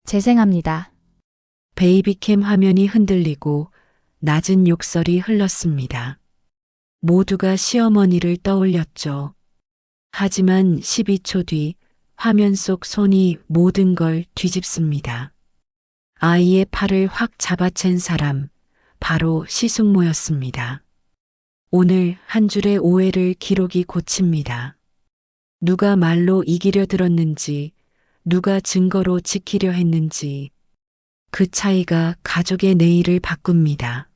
재생합니다. 베이비캠 화면이 흔들리고 낮은 욕설이 흘렀습니다. 모두가 시어머니를 떠올렸죠. 하지만 12초 뒤 화면 속 손이 모든 걸 뒤집습니다. 아이의 팔을 확 잡아챈 사람, 바로 시숙모였습니다. 오늘 한 줄의 오해를 기록이 고칩니다. 누가 말로 이기려 들었는지, 누가 증거로 지키려 했는지, 그 차이가 가족의 내일을 바꿉니다.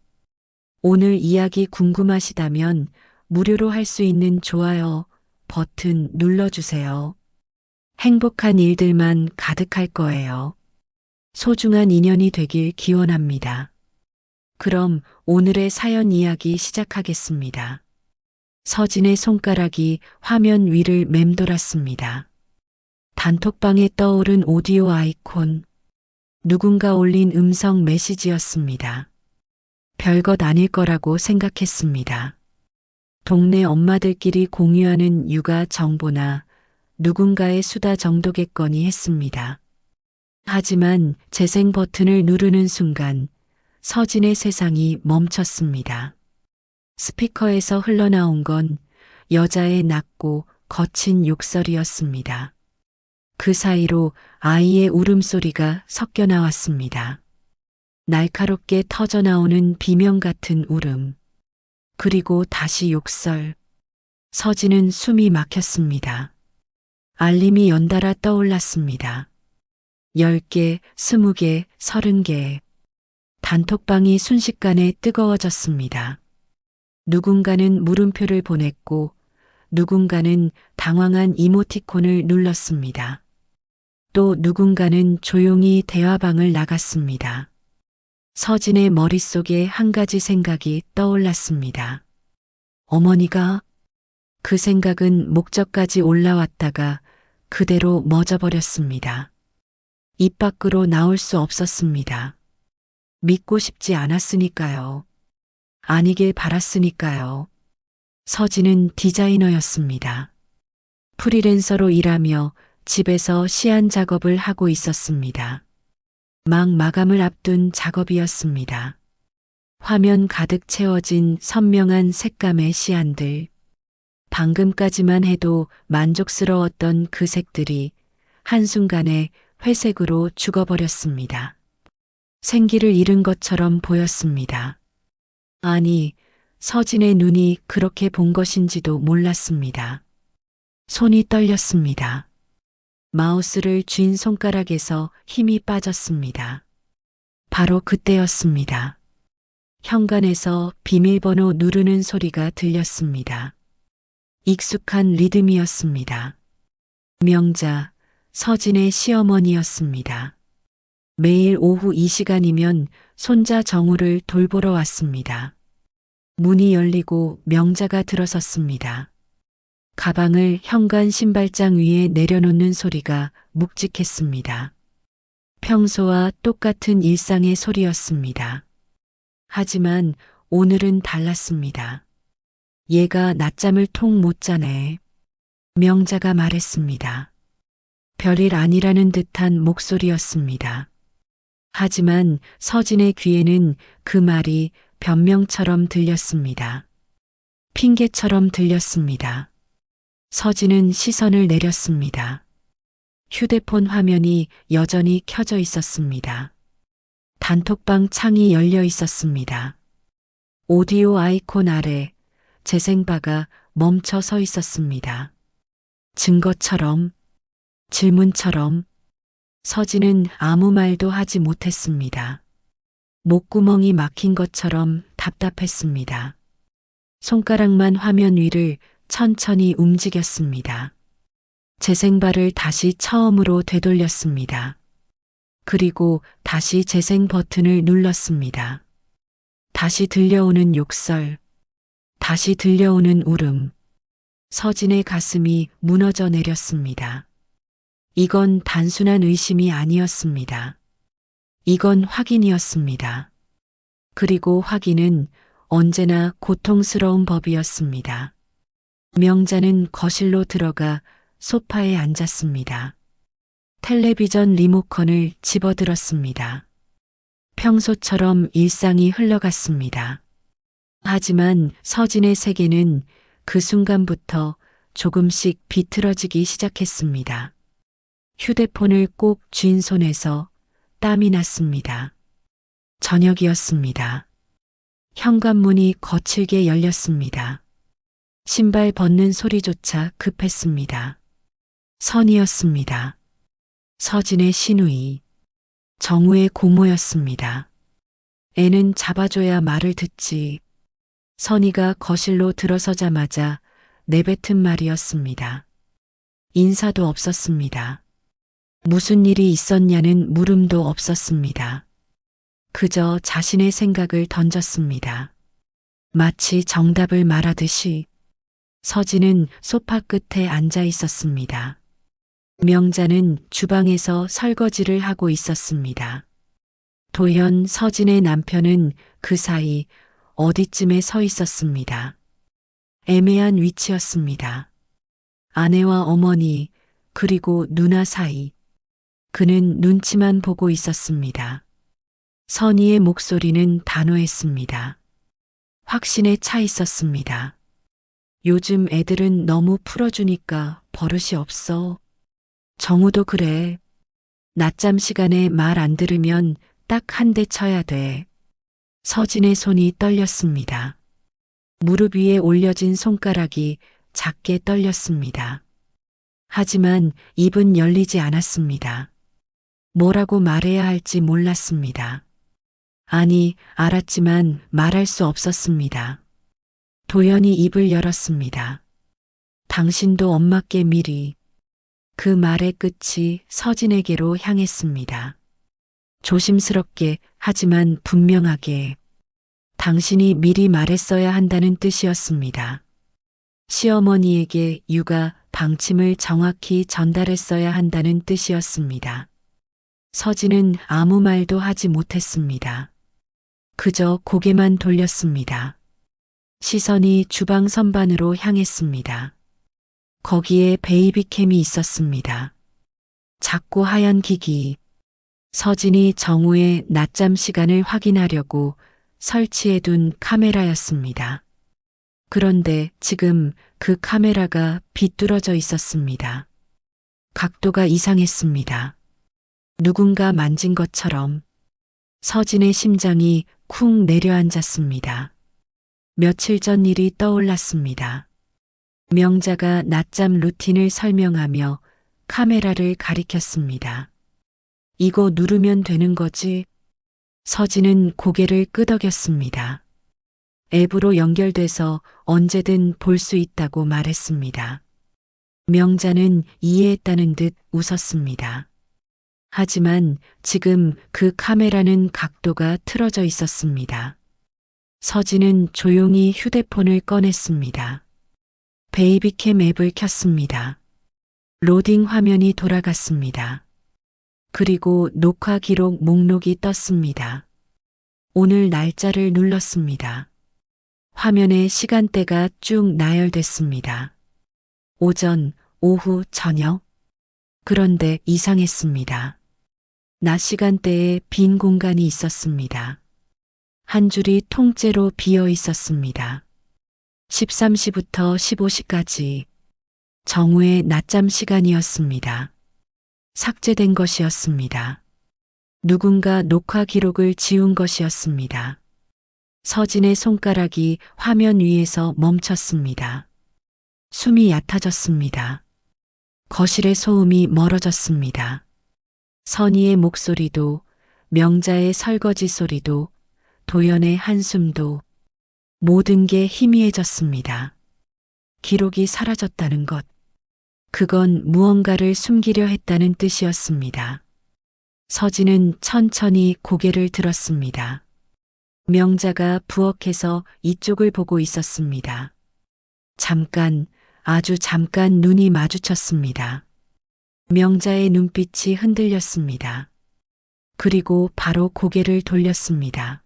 오늘 이야기 궁금하시다면 무료로 할 수 있는 좋아요 버튼 눌러주세요. 행복한 일들만 가득할 거예요. 소중한 인연이 되길 기원합니다. 그럼 오늘의 사연 이야기 시작하겠습니다. 서진의 손가락이 화면 위를 맴돌았습니다. 단톡방에 떠오른 오디오 아이콘. 누군가 올린 음성 메시지였습니다. 별것 아닐 거라고 생각했습니다. 동네 엄마들끼리 공유하는 육아 정보나 누군가의 수다 정도겠거니 했습니다. 하지만 재생 버튼을 누르는 순간 서진의 세상이 멈췄습니다. 스피커에서 흘러나온 건 여자의 낮고 거친 욕설이었습니다. 그 사이로 아이의 울음소리가 섞여 나왔습니다. 날카롭게 터져나오는 비명 같은 울음. 그리고 다시 욕설. 서진은 숨이 막혔습니다. 알림이 연달아 떠올랐습니다. 10개, 20개, 30개. 단톡방이 순식간에 뜨거워졌습니다. 누군가는 물음표를 보냈고 누군가는 당황한 이모티콘을 눌렀습니다. 또 누군가는 조용히 대화방을 나갔습니다. 서진의 머릿속에 한 가지 생각이 떠올랐습니다. 어머니가? 그 생각은 목적까지 올라왔다가 그대로 멎어버렸습니다. 입 밖으로 나올 수 없었습니다. 믿고 싶지 않았으니까요. 아니길 바랐으니까요. 서진은 디자이너였습니다. 프리랜서로 일하며 집에서 시안 작업을 하고 있었습니다. 막 마감을 앞둔 작업이었습니다. 화면 가득 채워진 선명한 색감의 시안들. 방금까지만 해도 만족스러웠던 그 색들이 한순간에 회색으로 죽어버렸습니다. 생기를 잃은 것처럼 보였습니다. 아니, 서진의 눈이 그렇게 본 것인지도 몰랐습니다. 손이 떨렸습니다. 마우스를 쥔 손가락에서 힘이 빠졌습니다. 바로 그때였습니다. 현관에서 비밀번호 누르는 소리가 들렸습니다. 익숙한 리듬이었습니다. 명자, 서진의 시어머니였습니다. 매일 오후 이 시간이면 손자 정우를 돌보러 왔습니다. 문이 열리고 명자가 들어섰습니다. 가방을 현관 신발장 위에 내려놓는 소리가 묵직했습니다. 평소와 똑같은 일상의 소리였습니다. 하지만 오늘은 달랐습니다. 얘가 낮잠을 통 못 자네. 명자가 말했습니다. 별일 아니라는 듯한 목소리였습니다. 하지만 서진의 귀에는 그 말이 변명처럼 들렸습니다. 핑계처럼 들렸습니다. 서진은 시선을 내렸습니다. 휴대폰 화면이 여전히 켜져 있었습니다. 단톡방 창이 열려 있었습니다. 오디오 아이콘 아래 재생바가 멈춰 서 있었습니다. 증거처럼, 질문처럼. 서진은 아무 말도 하지 못했습니다. 목구멍이 막힌 것처럼 답답했습니다. 손가락만 화면 위를 천천히 움직였습니다. 재생바를 다시 처음으로 되돌렸습니다. 그리고 다시 재생 버튼을 눌렀습니다. 다시 들려오는 욕설, 다시 들려오는 울음. 서진의 가슴이 무너져 내렸습니다. 이건 단순한 의심이 아니었습니다. 이건 확인이었습니다. 그리고 확인은 언제나 고통스러운 법이었습니다. 명자는 거실로 들어가 소파에 앉았습니다. 텔레비전 리모컨을 집어들었습니다. 평소처럼 일상이 흘러갔습니다. 하지만 서진의 세계는 그 순간부터 조금씩 비틀어지기 시작했습니다. 휴대폰을 꼭 쥔 손에서 땀이 났습니다. 저녁이었습니다. 현관문이 거칠게 열렸습니다. 신발 벗는 소리조차 급했습니다. 선이었습니다. 서진의 시누이, 정우의 고모였습니다. 애는 잡아줘야 말을 듣지. 선이가 거실로 들어서자마자 내뱉은 말이었습니다. 인사도 없었습니다. 무슨 일이 있었냐는 물음도 없었습니다. 그저 자신의 생각을 던졌습니다. 마치 정답을 말하듯이 서진은 소파 끝에 앉아 있었습니다. 명자는 주방에서 설거지를 하고 있었습니다. 도현, 서진의 남편은 그 사이 어디쯤에 서 있었습니다. 애매한 위치였습니다. 아내와 어머니, 그리고 누나 사이. 그는 눈치만 보고 있었습니다. 선희의 목소리는 단호했습니다. 확신에 차 있었습니다. 요즘 애들은 너무 풀어주니까 버릇이 없어. 정우도 그래. 낮잠 시간에 말 안 들으면 딱 한 대 쳐야 돼. 서진의 손이 떨렸습니다. 무릎 위에 올려진 손가락이 작게 떨렸습니다. 하지만 입은 열리지 않았습니다. 뭐라고 말해야 할지 몰랐습니다. 아니, 알았지만 말할 수 없었습니다. 도연이 입을 열었습니다. 당신도 엄마께 미리. 그 말의 끝이 서진에게로 향했습니다. 조심스럽게 하지만 분명하게. 당신이 미리 말했어야 한다는 뜻이었습니다. 시어머니에게 육아 방침을 정확히 전달했어야 한다는 뜻이었습니다. 서진은 아무 말도 하지 못했습니다. 그저 고개만 돌렸습니다. 시선이 주방 선반으로 향했습니다. 거기에 베이비캠이 있었습니다. 작고 하얀 기기. 서진이 정우의 낮잠 시간을 확인하려고 설치해둔 카메라였습니다. 그런데 지금 그 카메라가 비뚤어져 있었습니다. 각도가 이상했습니다. 누군가 만진 것처럼. 서진의 심장이 쿵 내려앉았습니다. 며칠 전 일이 떠올랐습니다. 명자가 낮잠 루틴을 설명하며 카메라를 가리켰습니다. 이거 누르면 되는 거지? 서진은 고개를 끄덕였습니다. 앱으로 연결돼서 언제든 볼 수 있다고 말했습니다. 명자는 이해했다는 듯 웃었습니다. 하지만 지금 그 카메라는 각도가 틀어져 있었습니다. 서진은 조용히 휴대폰을 꺼냈습니다. 베이비캠 앱을 켰습니다. 로딩 화면이 돌아갔습니다. 그리고 녹화 기록 목록이 떴습니다. 오늘 날짜를 눌렀습니다. 화면에 시간대가 쭉 나열됐습니다. 오전, 오후, 저녁. 그런데 이상했습니다. 낮 시간대에 빈 공간이 있었습니다. 한 줄이 통째로 비어 있었습니다. 13시부터 15시까지 정우의 낮잠 시간이었습니다. 삭제된 것이었습니다. 누군가 녹화 기록을 지운 것이었습니다. 서진의 손가락이 화면 위에서 멈췄습니다. 숨이 얕아졌습니다. 거실의 소음이 멀어졌습니다. 선희의 목소리도, 명자의 설거지 소리도, 도연의 한숨도, 모든 게 희미해졌습니다. 기록이 사라졌다는 것. 그건 무언가를 숨기려 했다는 뜻이었습니다. 서진은 천천히 고개를 들었습니다. 명자가 부엌에서 이쪽을 보고 있었습니다. 잠깐, 아주 잠깐 눈이 마주쳤습니다. 명자의 눈빛이 흔들렸습니다. 그리고 바로 고개를 돌렸습니다.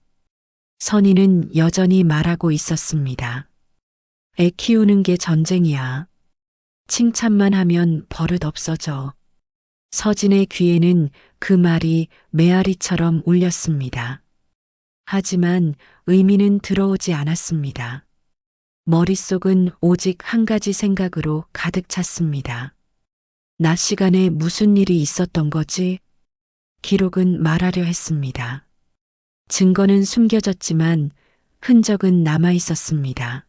선희는 여전히 말하고 있었습니다. 애 키우는 게 전쟁이야. 칭찬만 하면 버릇 없어져. 서진의 귀에는 그 말이 메아리처럼 울렸습니다. 하지만 의미는 들어오지 않았습니다. 머릿속은 오직 한 가지 생각으로 가득 찼습니다. 낮 시간에 무슨 일이 있었던 거지? 기록은 말하려 했습니다. 증거는 숨겨졌지만 흔적은 남아 있었습니다.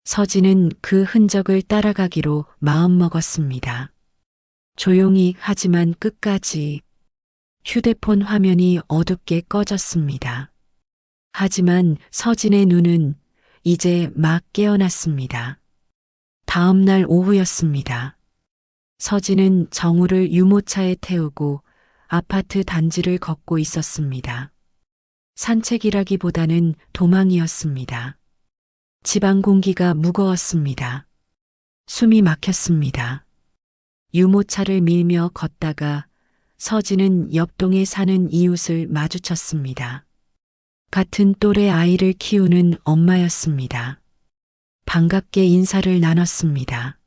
서진은 그 흔적을 따라가기로 마음먹었습니다. 조용히 하지만 끝까지. 휴대폰 화면이 어둡게 꺼졌습니다. 하지만 서진의 눈은 이제 막 깨어났습니다. 다음 날 오후였습니다. 서진은 정우를 유모차에 태우고 아파트 단지를 걷고 있었습니다. 산책이라기보다는 도망이었습니다. 집안 공기가 무거웠습니다. 숨이 막혔습니다. 유모차를 밀며 걷다가 서진은 옆동에 사는 이웃을 마주쳤습니다. 같은 또래 아이를 키우는 엄마였습니다. 반갑게 인사를 나눴습니다.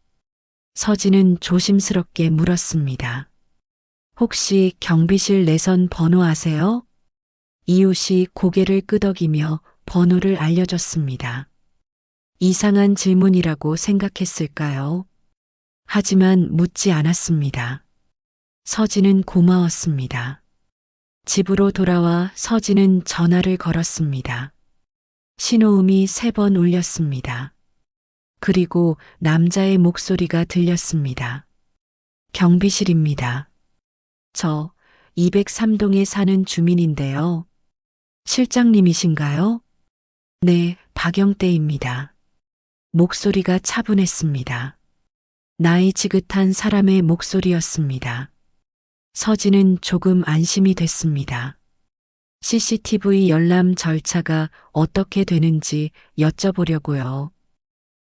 서진은 조심스럽게 물었습니다. 혹시 경비실 내선 번호 아세요? 이웃이 고개를 끄덕이며 번호를 알려줬습니다. 이상한 질문이라고 생각했을까요? 하지만 묻지 않았습니다. 서진은 고마웠습니다. 집으로 돌아와 서진은 전화를 걸었습니다. 신호음이 3번 울렸습니다. 그리고 남자의 목소리가 들렸습니다. 경비실입니다. 저 203동에 사는 주민인데요. 실장님이신가요? 네, 박영대입니다. 목소리가 차분했습니다. 나이 지긋한 사람의 목소리였습니다. 서진은 조금 안심이 됐습니다. CCTV 열람 절차가 어떻게 되는지 여쭤보려고요.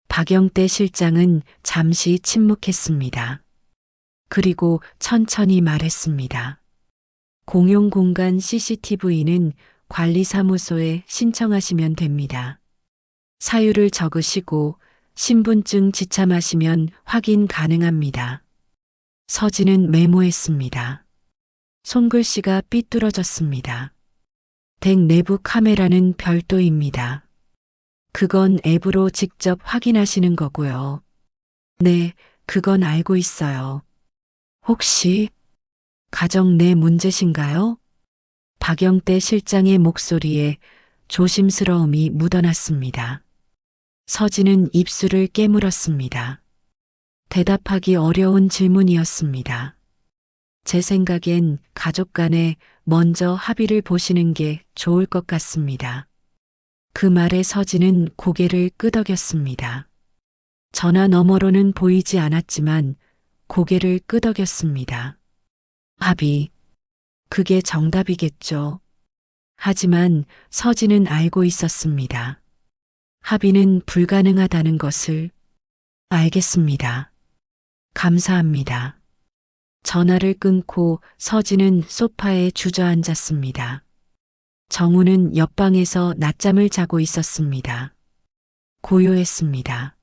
박영대 실장은 잠시 침묵했습니다. 그리고 천천히 말했습니다. 공용공간 CCTV는 관리사무소에 신청하시면 됩니다. 사유를 적으시고 신분증 지참하시면 확인 가능합니다. 서진은 메모했습니다. 손글씨가 삐뚤어졌습니다. 댁 내부 카메라는 별도입니다. 그건 앱으로 직접 확인하시는 거고요. 네, 그건 알고 있어요. 혹시 가정 내 문제신가요? 박영대 실장의 목소리에 조심스러움이 묻어났습니다. 서진은 입술을 깨물었습니다. 대답하기 어려운 질문이었습니다. 제 생각엔 가족 간에 먼저 합의를 보시는 게 좋을 것 같습니다. 그 말에 서진은 고개를 끄덕였습니다. 전화 너머로는 보이지 않았지만 고개를 끄덕였습니다. 합의. 그게 정답이겠죠. 하지만 서진은 알고 있었습니다. 합의는 불가능하다는 것을. 알겠습니다. 감사합니다. 전화를 끊고 서진은 소파에 주저앉았습니다. 정우는 옆방에서 낮잠을 자고 있었습니다. 고요했습니다.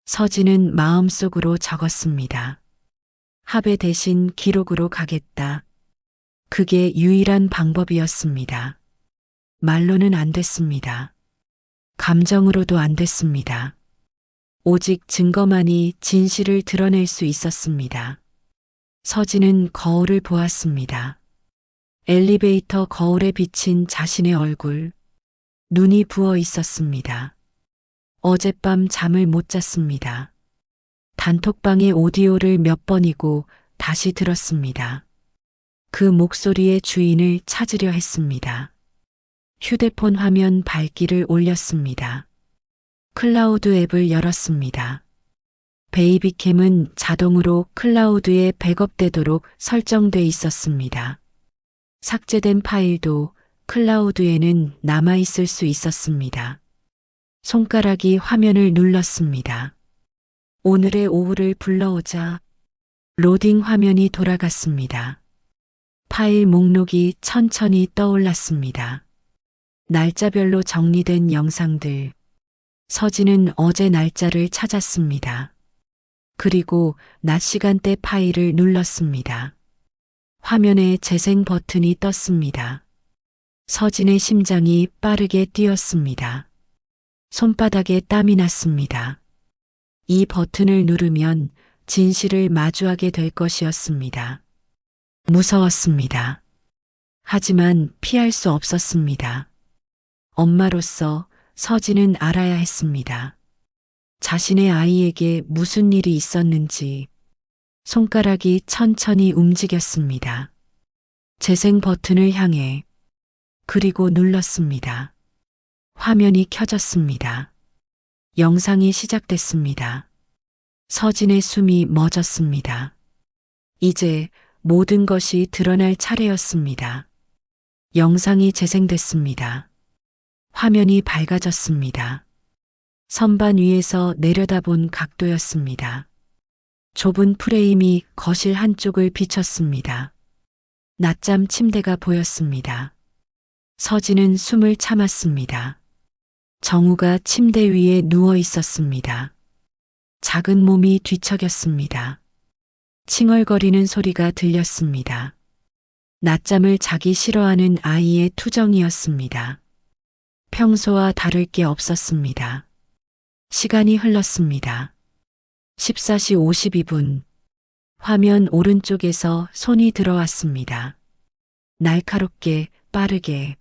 서진은 마음속으로 적었습니다. 합의 대신 기록으로 가겠다. 그게 유일한 방법이었습니다. 말로는 안 됐습니다. 감정으로도 안 됐습니다. 오직 증거만이 진실을 드러낼 수 있었습니다. 서진은 거울을 보았습니다. 엘리베이터 거울에 비친 자신의 얼굴. 눈이 부어 있었습니다. 어젯밤 잠을 못 잤습니다. 단톡방의 오디오를 몇 번이고 다시 들었습니다. 그 목소리의 주인을 찾으려 했습니다. 휴대폰 화면 밝기를 올렸습니다. 클라우드 앱을 열었습니다. 베이비캠은 자동으로 클라우드에 백업되도록 설정돼 있었습니다. 삭제된 파일도 클라우드에는 남아있을 수 있었습니다. 손가락이 화면을 눌렀습니다. 오늘의 오후를 불러오자. 로딩 화면이 돌아갔습니다. 파일 목록이 천천히 떠올랐습니다. 날짜별로 정리된 영상들. 서진은 어제 날짜를 찾았습니다. 그리고 낮 시간대 파일을 눌렀습니다. 화면에 재생 버튼이 떴습니다. 서진의 심장이 빠르게 뛰었습니다. 손바닥에 땀이 났습니다. 이 버튼을 누르면 진실을 마주하게 될 것이었습니다. 무서웠습니다. 하지만 피할 수 없었습니다. 엄마로서 서진은 알아야 했습니다. 자신의 아이에게 무슨 일이 있었는지. 손가락이 천천히 움직였습니다. 재생 버튼을 향해 그리고 눌렀습니다. 화면이 켜졌습니다. 영상이 시작됐습니다. 서진의 숨이 멎었습니다. 이제 모든 것이 드러날 차례였습니다. 영상이 재생됐습니다. 화면이 밝아졌습니다. 선반 위에서 내려다본 각도였습니다. 좁은 프레임이 거실 한쪽을 비췄습니다. 낮잠 침대가 보였습니다. 서진은 숨을 참았습니다. 정우가 침대 위에 누워 있었습니다. 작은 몸이 뒤척였습니다. 칭얼거리는 소리가 들렸습니다. 낮잠을 자기 싫어하는 아이의 투정이었습니다. 평소와 다를 게 없었습니다. 시간이 흘렀습니다. 14시 52분. 화면 오른쪽에서 손이 들어왔습니다. 날카롭게, 빠르게.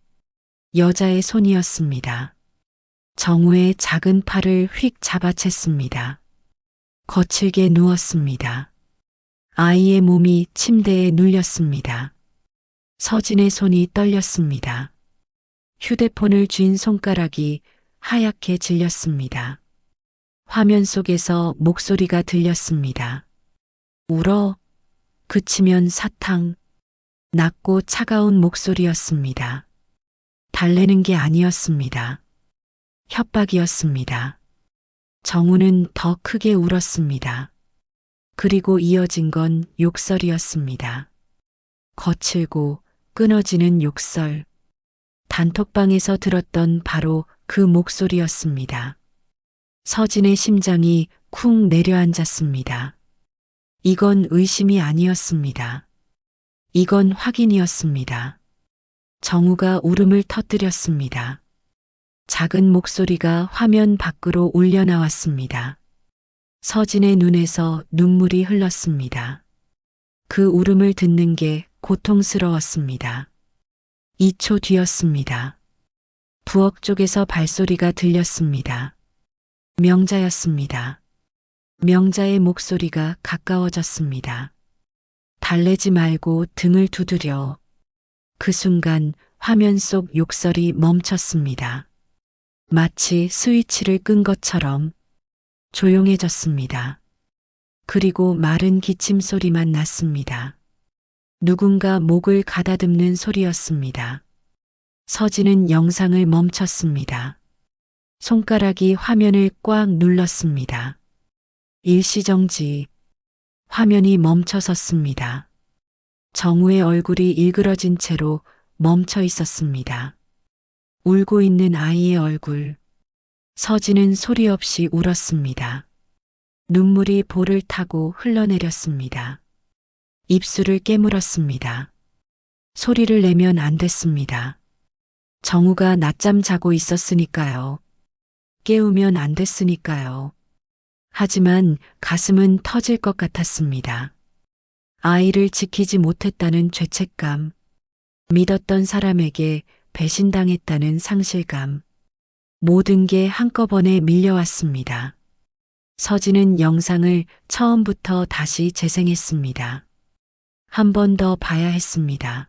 여자의 손이었습니다. 정우의 작은 팔을 휙 잡아챘습니다. 거칠게 누웠습니다. 아이의 몸이 침대에 눌렸습니다. 서진의 손이 떨렸습니다. 휴대폰을 쥔 손가락이 하얗게 질렸습니다. 화면 속에서 목소리가 들렸습니다. 울어. 그치면 사탕. 낮고 차가운 목소리였습니다. 달래는 게 아니었습니다. 협박이었습니다. 정우는 더 크게 울었습니다. 그리고 이어진 건 욕설이었습니다. 거칠고 끊어지는 욕설. 단톡방에서 들었던 바로 그 목소리였습니다. 서진의 심장이 쿵 내려앉았습니다. 이건 의심이 아니었습니다. 이건 확인이었습니다. 정우가 울음을 터뜨렸습니다. 작은 목소리가 화면 밖으로 울려 나왔습니다. 서진의 눈에서 눈물이 흘렀습니다. 그 울음을 듣는 게 고통스러웠습니다. 2초 뒤였습니다. 부엌 쪽에서 발소리가 들렸습니다. 명자였습니다. 명자의 목소리가 가까워졌습니다. 달래지 말고 등을 두드려. 그 순간 화면 속 욕설이 멈췄습니다. 마치 스위치를 끈 것처럼 조용해졌습니다. 그리고 마른 기침 소리만 났습니다. 누군가 목을 가다듬는 소리였습니다. 서진은 영상을 멈췄습니다. 손가락이 화면을 꽉 눌렀습니다. 일시정지. 화면이 멈춰섰습니다. 정우의 얼굴이 일그러진 채로 멈춰 있었습니다. 울고 있는 아이의 얼굴. 서진은 소리 없이 울었습니다. 눈물이 볼을 타고 흘러내렸습니다. 입술을 깨물었습니다. 소리를 내면 안 됐습니다. 정우가 낮잠 자고 있었으니까요. 깨우면 안 됐으니까요. 하지만 가슴은 터질 것 같았습니다. 아이를 지키지 못했다는 죄책감, 믿었던 사람에게 배신당했다는 상실감, 모든 게 한꺼번에 밀려왔습니다. 서진은 영상을 처음부터 다시 재생했습니다. 한 번 더 봐야 했습니다.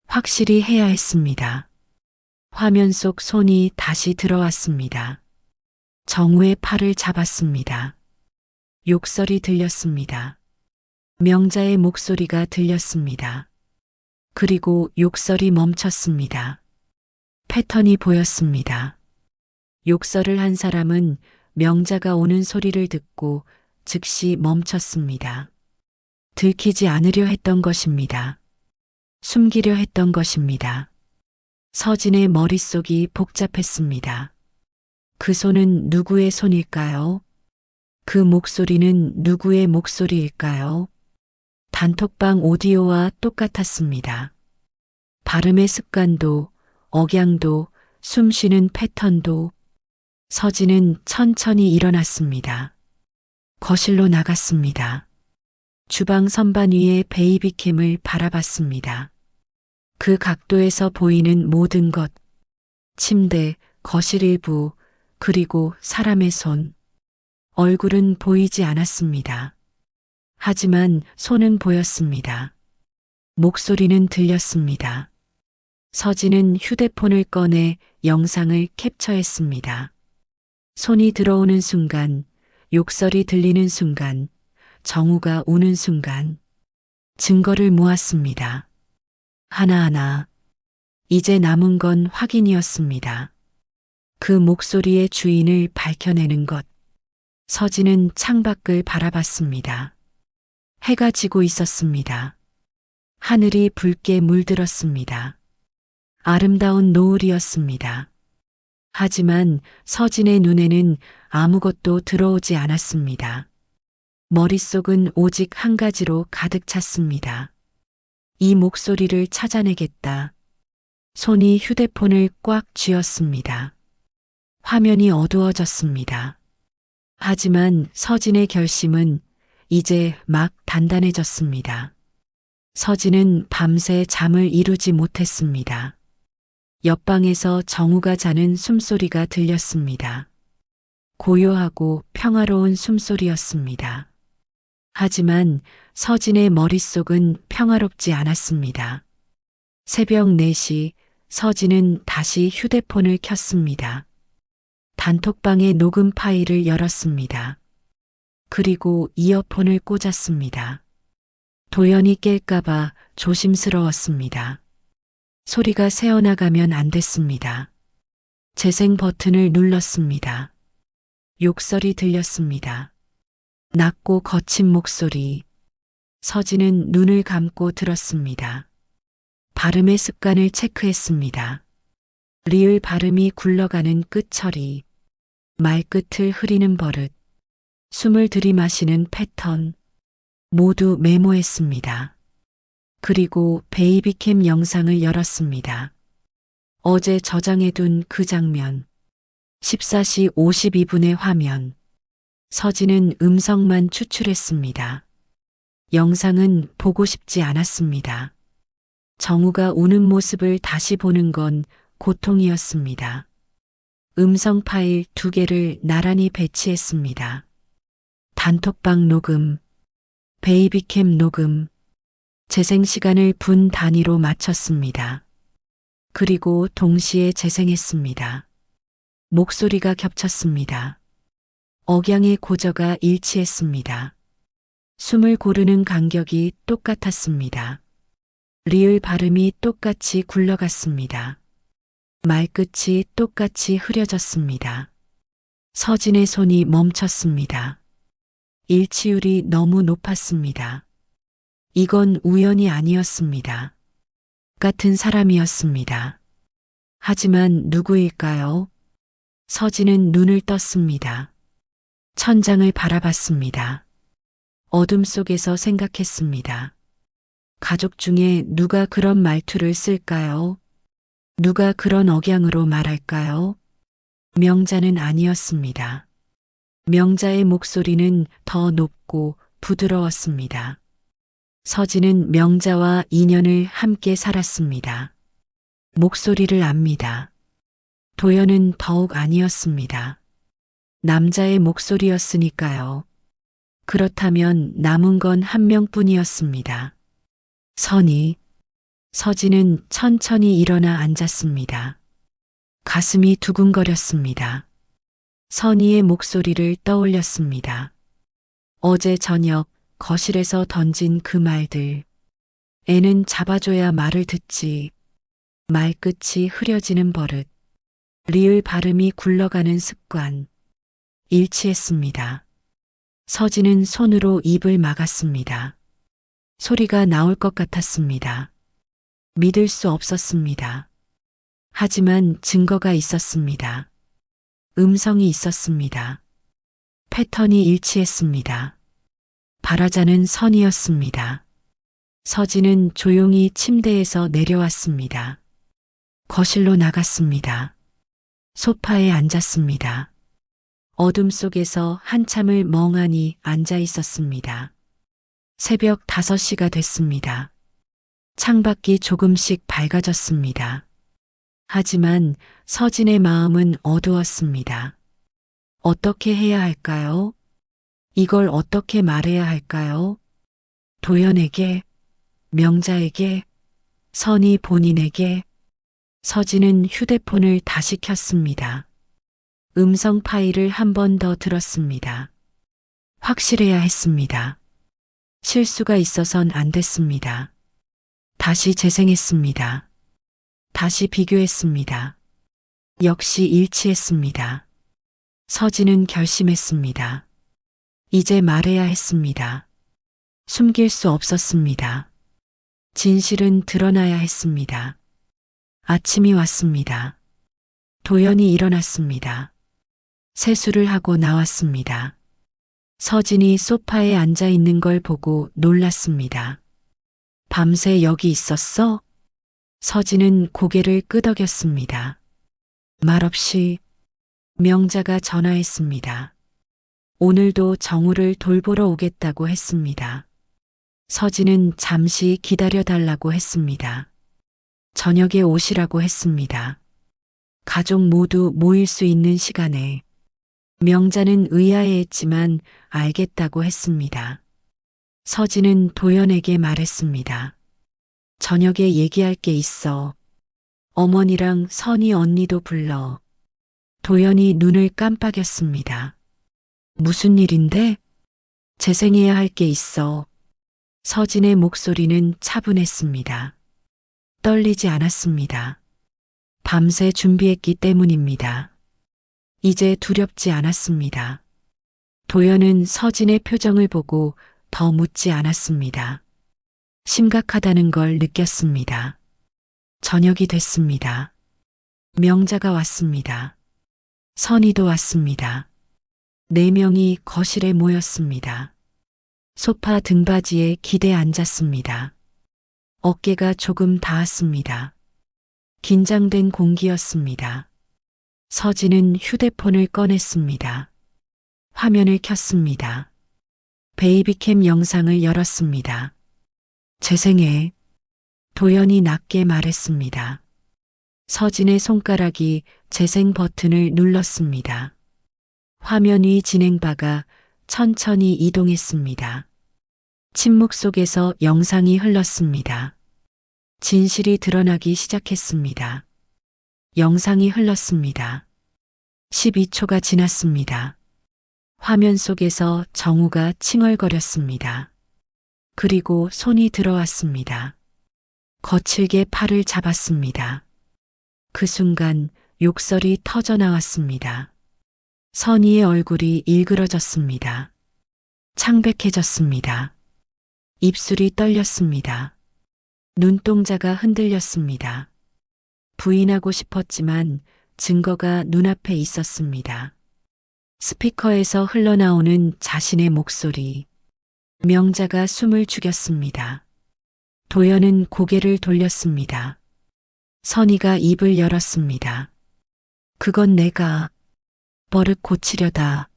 확실히 해야 했습니다. 화면 속 손이 다시 들어왔습니다. 정우의 팔을 잡았습니다. 욕설이 들렸습니다. 명자의 목소리가 들렸습니다. 그리고 욕설이 멈췄습니다. 패턴이 보였습니다. 욕설을 한 사람은 명자가 오는 소리를 듣고 즉시 멈췄습니다. 들키지 않으려 했던 것입니다. 숨기려 했던 것입니다. 서진의 머릿속이 복잡했습니다. 그 손은 누구의 손일까요? 그 목소리는 누구의 목소리일까요? 단톡방 오디오와 똑같았습니다. 발음의 습관도, 억양도, 숨쉬는 패턴도. 서진은 천천히 일어났습니다. 거실로 나갔습니다. 주방 선반 위에 베이비캠을 바라봤습니다. 그 각도에서 보이는 모든 것, 침대, 거실 일부, 그리고 사람의 손. 얼굴은 보이지 않았습니다. 하지만 손은 보였습니다. 목소리는 들렸습니다. 서진은 휴대폰을 꺼내 영상을 캡처했습니다. 손이 들어오는 순간, 욕설이 들리는 순간, 정우가 우는 순간, 증거를 모았습니다. 하나하나. 이제 남은 건 확인이었습니다. 그 목소리의 주인을 밝혀내는 것. 서진은 창밖을 바라봤습니다. 해가 지고 있었습니다. 하늘이 붉게 물들었습니다. 아름다운 노을이었습니다. 하지만 서진의 눈에는 아무것도 들어오지 않았습니다. 머릿속은 오직 한 가지로 가득 찼습니다. 이 목소리를 찾아내겠다. 손이 휴대폰을 꽉 쥐었습니다. 화면이 어두워졌습니다. 하지만 서진의 결심은 이제 막 단단해졌습니다. 서진은 밤새 잠을 이루지 못했습니다. 옆방에서 정우가 자는 숨소리가 들렸습니다. 고요하고 평화로운 숨소리였습니다. 하지만 서진의 머릿속은 평화롭지 않았습니다. 새벽 4시 서진은 다시 휴대폰을 켰습니다. 단톡방의 녹음 파일을 열었습니다. 그리고 이어폰을 꽂았습니다. 도연이 깰까봐 조심스러웠습니다. 소리가 새어나가면 안 됐습니다. 재생 버튼을 눌렀습니다. 욕설이 들렸습니다. 낮고 거친 목소리. 서진은 눈을 감고 들었습니다. 발음의 습관을 체크했습니다. 리을 발음이 굴러가는 끝처리, 말끝을 흐리는 버릇, 숨을 들이마시는 패턴, 모두 메모했습니다. 그리고 베이비캠 영상을 열었습니다. 어제 저장해둔 그 장면, 14시 52분의 화면. 서진은 음성만 추출했습니다. 영상은 보고 싶지 않았습니다. 정우가 우는 모습을 다시 보는 건 고통이었습니다. 음성 파일 2개를 나란히 배치했습니다. 단톡방 녹음, 베이비캠 녹음, 재생 시간을 분 단위로 맞췄습니다. 그리고 동시에 재생했습니다. 목소리가 겹쳤습니다. 억양의 고저가 일치했습니다. 숨을 고르는 간격이 똑같았습니다. 리을 발음이 똑같이 굴러갔습니다. 말끝이 똑같이 흐려졌습니다. 서진의 손이 멈췄습니다. 일치율이 너무 높았습니다. 이건 우연이 아니었습니다. 같은 사람이었습니다. 하지만 누구일까요? 서진은 눈을 떴습니다. 천장을 바라봤습니다. 어둠 속에서 생각했습니다. 가족 중에 누가 그런 말투를 쓸까요? 누가 그런 억양으로 말할까요? 명자는 아니었습니다. 명자의 목소리는 더 높고 부드러웠습니다. 서진은 명자와 인연을 함께 살았습니다. 목소리를 압니다. 도연은 더욱 아니었습니다. 남자의 목소리였으니까요. 그렇다면 남은 건 한 명뿐이었습니다. 선희. 서진은 천천히 일어나 앉았습니다. 가슴이 두근거렸습니다. 선희의 목소리를 떠올렸습니다. 어제 저녁 거실에서 던진 그 말들. 애는 잡아줘야 말을 듣지. 말끝이 흐려지는 버릇. 리을 발음이 굴러가는 습관. 일치했습니다. 서진은 손으로 입을 막았습니다. 소리가 나올 것 같았습니다. 믿을 수 없었습니다. 하지만 증거가 있었습니다. 음성이 있었습니다. 패턴이 일치했습니다. 발화자는 선이었습니다. 서진은 조용히 침대에서 내려왔습니다. 거실로 나갔습니다. 소파에 앉았습니다. 어둠 속에서 한참을 멍하니 앉아 있었습니다. 새벽 5시가 됐습니다. 창밖이 조금씩 밝아졌습니다. 하지만 서진의 마음은 어두웠습니다. 어떻게 해야 할까요? 이걸 어떻게 말해야 할까요? 도연에게, 명자에게, 선희 본인에게. 서진은 휴대폰을 다시 켰습니다. 음성 파일을 한 번 더 들었습니다. 확실해야 했습니다. 실수가 있어선 안 됐습니다. 다시 재생했습니다. 다시 비교했습니다. 역시 일치했습니다. 서진은 결심했습니다. 이제 말해야 했습니다. 숨길 수 없었습니다. 진실은 드러나야 했습니다. 아침이 왔습니다. 도연이 일어났습니다. 세수를 하고 나왔습니다. 서진이 소파에 앉아 있는 걸 보고 놀랐습니다. 밤새 여기 있었어? 서진은 고개를 끄덕였습니다. 말없이. 명자가 전화했습니다. 오늘도 정우를 돌보러 오겠다고 했습니다. 서진은 잠시 기다려달라고 했습니다. 저녁에 오시라고 했습니다. 가족 모두 모일 수 있는 시간에. 명자는 의아해했지만 알겠다고 했습니다. 서진은 도연에게 말했습니다. 저녁에 얘기할 게 있어. 어머니랑 선희 언니도 불러. 도연이 눈을 깜빡였습니다. 무슨 일인데? 재생해야 할 게 있어. 서진의 목소리는 차분했습니다. 떨리지 않았습니다. 밤새 준비했기 때문입니다. 이제 두렵지 않았습니다. 도연은 서진의 표정을 보고 더 묻지 않았습니다. 심각하다는 걸 느꼈습니다. 저녁이 됐습니다. 명자가 왔습니다. 선희도 왔습니다. 4명이 거실에 모였습니다. 소파 등받이에 기대 앉았습니다. 어깨가 조금 닿았습니다. 긴장된 공기였습니다. 서진은 휴대폰을 꺼냈습니다. 화면을 켰습니다. 베이비캠 영상을 열었습니다. 재생해. 도연이 낮게 말했습니다. 서진의 손가락이 재생 버튼을 눌렀습니다. 화면 위 진행바가 천천히 이동했습니다. 침묵 속에서 영상이 흘렀습니다. 진실이 드러나기 시작했습니다. 영상이 흘렀습니다. 12초가 지났습니다. 화면 속에서 정우가 칭얼거렸습니다. 그리고 손이 들어왔습니다. 거칠게 팔을 잡았습니다. 그 순간 욕설이 터져 나왔습니다. 선희의 얼굴이 일그러졌습니다. 창백해졌습니다. 입술이 떨렸습니다. 눈동자가 흔들렸습니다. 부인하고 싶었지만 증거가 눈앞에 있었습니다. 스피커에서 흘러나오는 자신의 목소리. 명자가 숨을 죽였습니다. 도연은 고개를 돌렸습니다. 선희가 입을 열었습니다. 그건 내가 버릇 고치려다.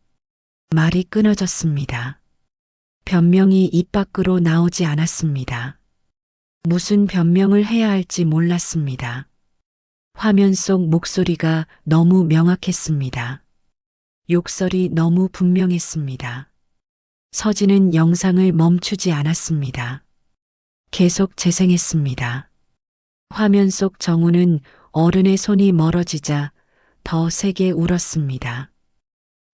말이 끊어졌습니다. 변명이 입 밖으로 나오지 않았습니다. 무슨 변명을 해야 할지 몰랐습니다. 화면 속 목소리가 너무 명확했습니다. 욕설이 너무 분명했습니다. 서진은 영상을 멈추지 않았습니다. 계속 재생했습니다. 화면 속 정우는 어른의 손이 멀어지자 더 세게 울었습니다.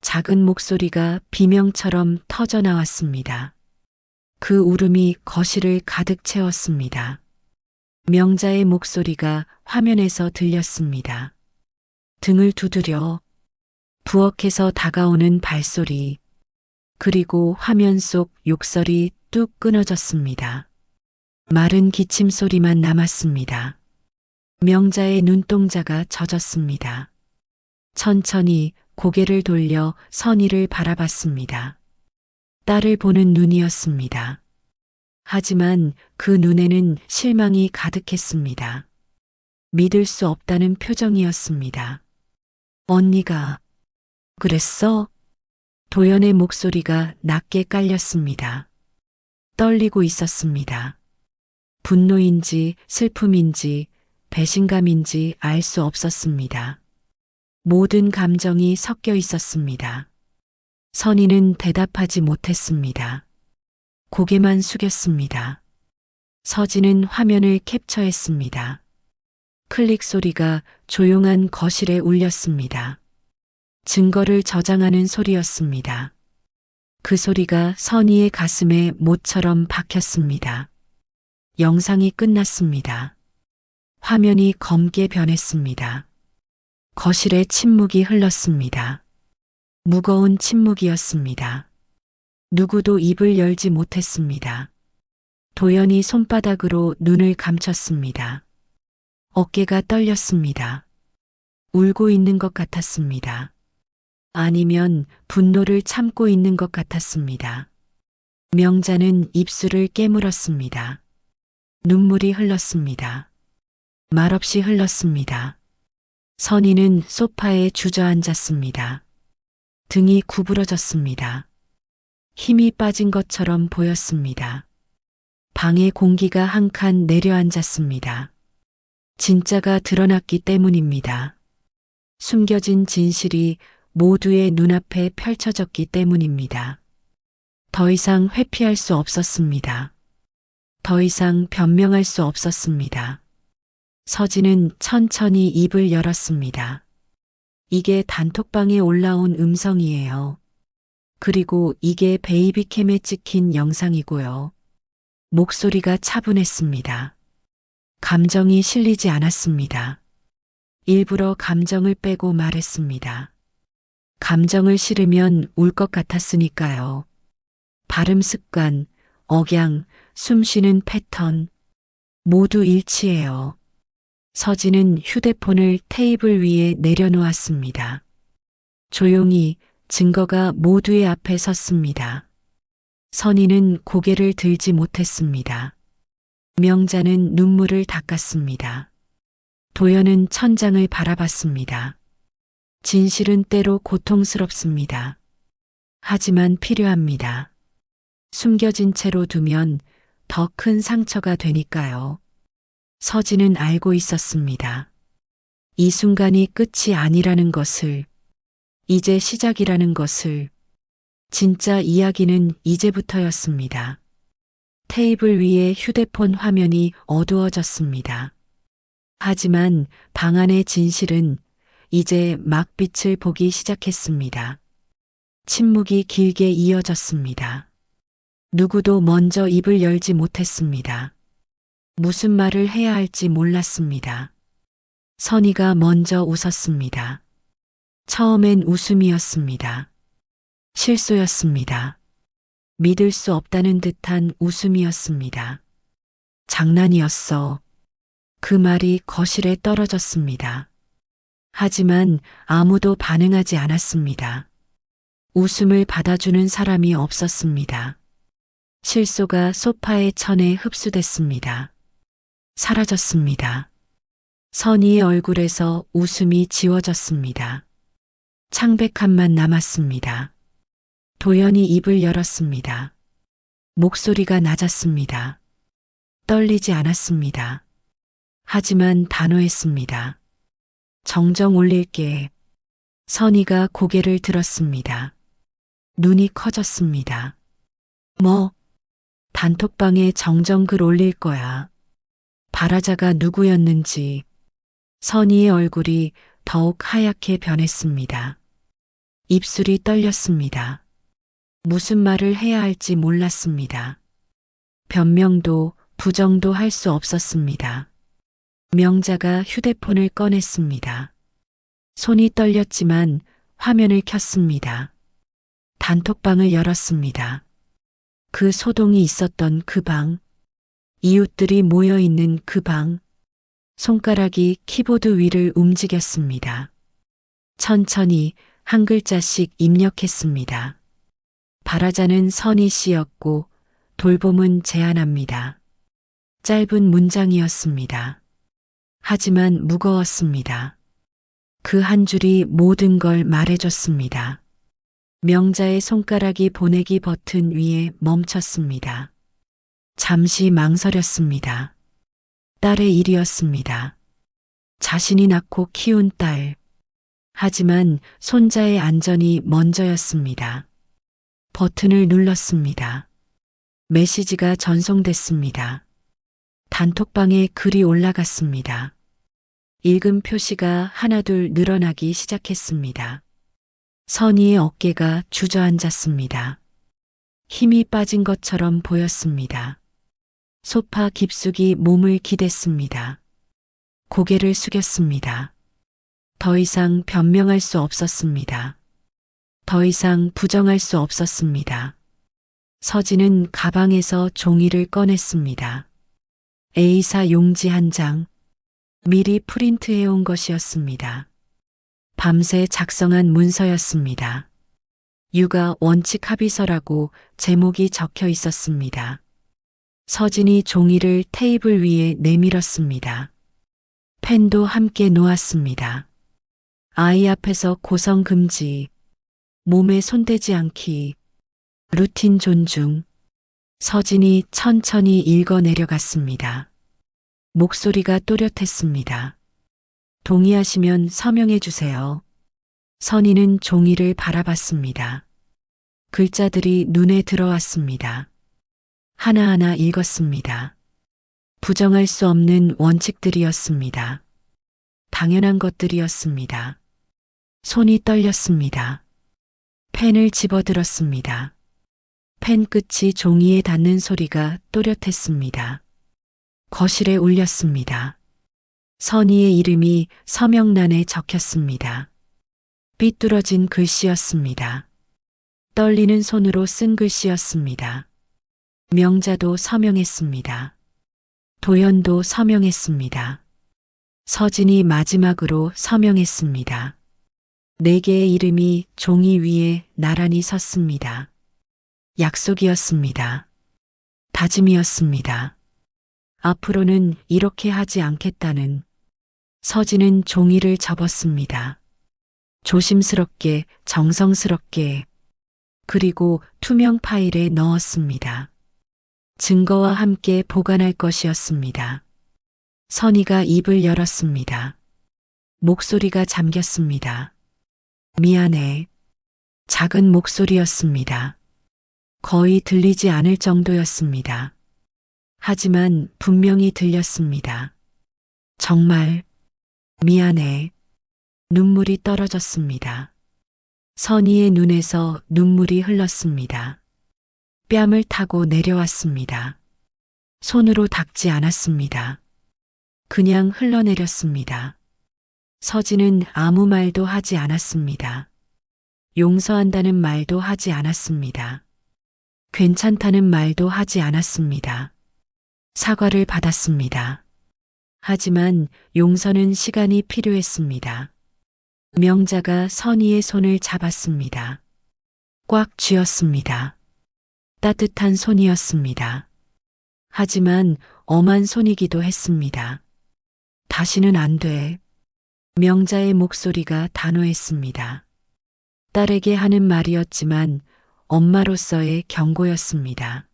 작은 목소리가 비명처럼 터져 나왔습니다. 그 울음이 거실을 가득 채웠습니다. 명자의 목소리가 화면에서 들렸습니다. 등을 두드려. 부엌에서 다가오는 발소리. 그리고 화면 속 욕설이 뚝 끊어졌습니다. 마른 기침 소리만 남았습니다. 명자의 눈동자가 젖었습니다. 천천히 고개를 돌려 선희를 바라봤습니다. 딸을 보는 눈이었습니다. 하지만 그 눈에는 실망이 가득했습니다. 믿을 수 없다는 표정이었습니다. 언니가 그랬어? 도연의 목소리가 낮게 깔렸습니다. 떨리고 있었습니다. 분노인지 슬픔인지 배신감인지 알 수 없었습니다. 모든 감정이 섞여 있었습니다. 선희는 대답하지 못했습니다. 고개만 숙였습니다. 서진은 화면을 캡처했습니다. 클릭 소리가 조용한 거실에 울렸습니다. 증거를 저장하는 소리였습니다. 그 소리가 선희의 가슴에 못처럼 박혔습니다. 영상이 끝났습니다. 화면이 검게 변했습니다. 거실에 침묵이 흘렀습니다. 무거운 침묵이었습니다. 누구도 입을 열지 못했습니다. 도연이 손바닥으로 눈을 감췄습니다. 어깨가 떨렸습니다. 울고 있는 것 같았습니다. 아니면 분노를 참고 있는 것 같았습니다. 명자는 입술을 깨물었습니다. 눈물이 흘렀습니다. 말없이 흘렀습니다. 선희는 소파에 주저앉았습니다. 등이 구부러졌습니다. 힘이 빠진 것처럼 보였습니다. 방의 공기가 한 칸 내려앉았습니다. 진짜가 드러났기 때문입니다. 숨겨진 진실이 모두의 눈앞에 펼쳐졌기 때문입니다. 더 이상 회피할 수 없었습니다. 더 이상 변명할 수 없었습니다. 서진은 천천히 입을 열었습니다. 이게 단톡방에 올라온 음성이에요. 그리고 이게 베이비캠에 찍힌 영상이고요. 목소리가 차분했습니다. 감정이 실리지 않았습니다. 일부러 감정을 빼고 말했습니다. 감정을 실으면 울 것 같았으니까요. 발음 습관, 억양, 숨 쉬는 패턴, 모두 일치해요. 서진은 휴대폰을 테이블 위에 내려놓았습니다. 조용히 증거가 모두의 앞에 섰습니다. 선희는 고개를 들지 못했습니다. 명자는 눈물을 닦았습니다. 도연은 천장을 바라봤습니다. 진실은 때로 고통스럽습니다. 하지만 필요합니다. 숨겨진 채로 두면 더 큰 상처가 되니까요. 서진은 알고 있었습니다. 이 순간이 끝이 아니라는 것을, 이제 시작이라는 것을, 진짜 이야기는 이제부터였습니다. 테이블 위에 휴대폰 화면이 어두워졌습니다. 하지만 방 안의 진실은 이제 막 빛을 보기 시작했습니다. 침묵이 길게 이어졌습니다. 누구도 먼저 입을 열지 못했습니다. 무슨 말을 해야 할지 몰랐습니다. 선희가 먼저 웃었습니다. 처음엔 웃음이었습니다. 실수였습니다. 믿을 수 없다는 듯한 웃음이었습니다. 장난이었어. 그 말이 거실에 떨어졌습니다. 하지만 아무도 반응하지 않았습니다. 웃음을 받아주는 사람이 없었습니다. 실소가 소파의 천에 흡수됐습니다. 사라졌습니다. 선희의 얼굴에서 웃음이 지워졌습니다. 창백함만 남았습니다. 도연이 입을 열었습니다. 목소리가 낮았습니다. 떨리지 않았습니다. 하지만 단호했습니다. 정정 올릴게. 선희가 고개를 들었습니다. 눈이 커졌습니다. 뭐? 단톡방에 정정글 올릴 거야. 발화자가 누구였는지. 선희의 얼굴이 더욱 하얗게 변했습니다. 입술이 떨렸습니다. 무슨 말을 해야 할지 몰랐습니다. 변명도 부정도 할 수 없었습니다. 명자가 휴대폰을 꺼냈습니다. 손이 떨렸지만 화면을 켰습니다. 단톡방을 열었습니다. 그 소동이 있었던 그 방, 이웃들이 모여 있는 그 방, 손가락이 키보드 위를 움직였습니다. 천천히 한 글자씩 입력했습니다. 발화자는 선희 씨였고 돌봄은 제한합니다. 짧은 문장이었습니다. 하지만 무거웠습니다. 그 한 줄이 모든 걸 말해줬습니다. 명자의 손가락이 보내기 버튼 위에 멈췄습니다. 잠시 망설였습니다. 딸의 일이었습니다. 자신이 낳고 키운 딸. 하지만 손자의 안전이 먼저였습니다. 버튼을 눌렀습니다. 메시지가 전송됐습니다. 단톡방에 글이 올라갔습니다. 읽음 표시가 하나둘 늘어나기 시작했습니다. 선희의 어깨가 주저앉았습니다. 힘이 빠진 것처럼 보였습니다. 소파 깊숙이 몸을 기댔습니다. 고개를 숙였습니다. 더 이상 변명할 수 없었습니다. 더 이상 부정할 수 없었습니다. 서진은 가방에서 종이를 꺼냈습니다. A사 용지 한 장, 미리 프린트해온 것이었습니다. 밤새 작성한 문서였습니다. 육아 원칙 합의서라고 제목이 적혀 있었습니다. 서진이 종이를 테이블 위에 내밀었습니다. 펜도 함께 놓았습니다. 아이 앞에서 고성 금지, 몸에 손대지 않기, 루틴 존중. 서진이 천천히 읽어 내려갔습니다. 목소리가 또렷했습니다. 동의하시면 서명해 주세요. 선희는 종이를 바라봤습니다. 글자들이 눈에 들어왔습니다. 하나하나 읽었습니다. 부정할 수 없는 원칙들이었습니다. 당연한 것들이었습니다. 손이 떨렸습니다. 펜을 집어들었습니다. 펜 끝이 종이에 닿는 소리가 또렷했습니다. 거실에 울렸습니다. 선희의 이름이 서명란에 적혔습니다. 삐뚤어진 글씨였습니다. 떨리는 손으로 쓴 글씨였습니다. 명자도 서명했습니다. 도연도 서명했습니다. 서진이 마지막으로 서명했습니다. 네 개의 이름이 종이 위에 나란히 섰습니다. 약속이었습니다. 다짐이었습니다. 앞으로는 이렇게 하지 않겠다는. 서진은 종이를 접었습니다. 조심스럽게, 정성스럽게, 그리고 투명 파일에 넣었습니다. 증거와 함께 보관할 것이었습니다. 선희가 입을 열었습니다. 목소리가 잠겼습니다. 미안해. 작은 목소리였습니다. 거의 들리지 않을 정도였습니다. 하지만 분명히 들렸습니다. 정말 미안해. 눈물이 떨어졌습니다. 선희의 눈에서 눈물이 흘렀습니다. 뺨을 타고 내려왔습니다. 손으로 닦지 않았습니다. 그냥 흘러내렸습니다. 서진은 아무 말도 하지 않았습니다. 용서한다는 말도 하지 않았습니다. 괜찮다는 말도 하지 않았습니다. 사과를 받았습니다. 하지만 용서는 시간이 필요했습니다. 명자가 선희의 손을 잡았습니다. 꽉 쥐었습니다. 따뜻한 손이었습니다. 하지만 엄한 손이기도 했습니다. 다시는 안 돼. 명자의 목소리가 단호했습니다. 딸에게 하는 말이었지만 엄마로서의 경고였습니다.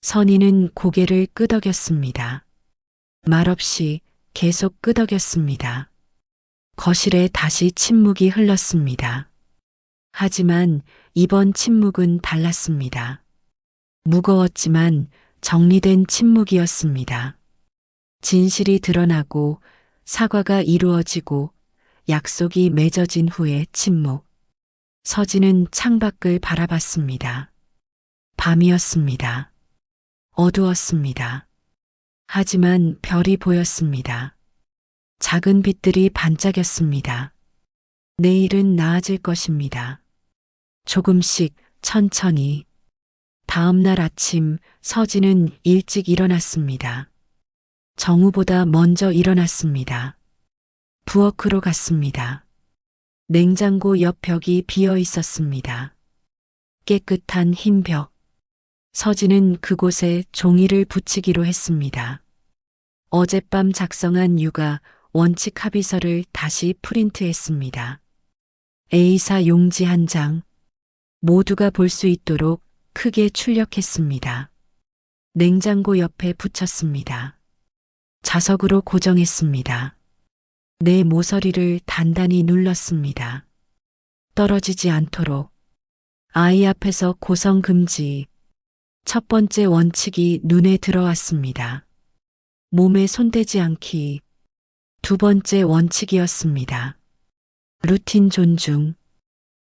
선희는 고개를 끄덕였습니다. 말없이 계속 끄덕였습니다. 거실에 다시 침묵이 흘렀습니다. 하지만 이번 침묵은 달랐습니다. 무거웠지만 정리된 침묵이었습니다. 진실이 드러나고 사과가 이루어지고 약속이 맺어진 후의 침묵. 서진은 창밖을 바라봤습니다. 밤이었습니다. 어두웠습니다. 하지만 별이 보였습니다. 작은 빛들이 반짝였습니다. 내일은 나아질 것입니다. 조금씩 천천히. 다음 날 아침 서진은 일찍 일어났습니다. 정우보다 먼저 일어났습니다. 부엌으로 갔습니다. 냉장고 옆 벽이 비어 있었습니다. 깨끗한 흰 벽. 서진은 그곳에 종이를 붙이기로 했습니다. 어젯밤 작성한 육아 원칙 합의서를 다시 프린트했습니다. A사 용지 한 장, 모두가 볼 수 있도록 크게 출력했습니다. 냉장고 옆에 붙였습니다. 자석으로 고정했습니다. 내 모서리를 단단히 눌렀습니다. 떨어지지 않도록. 아이 앞에서 고성 금지. 첫 번째 원칙이 눈에 들어왔습니다. 몸에 손대지 않기. 두 번째 원칙이었습니다. 루틴 존중.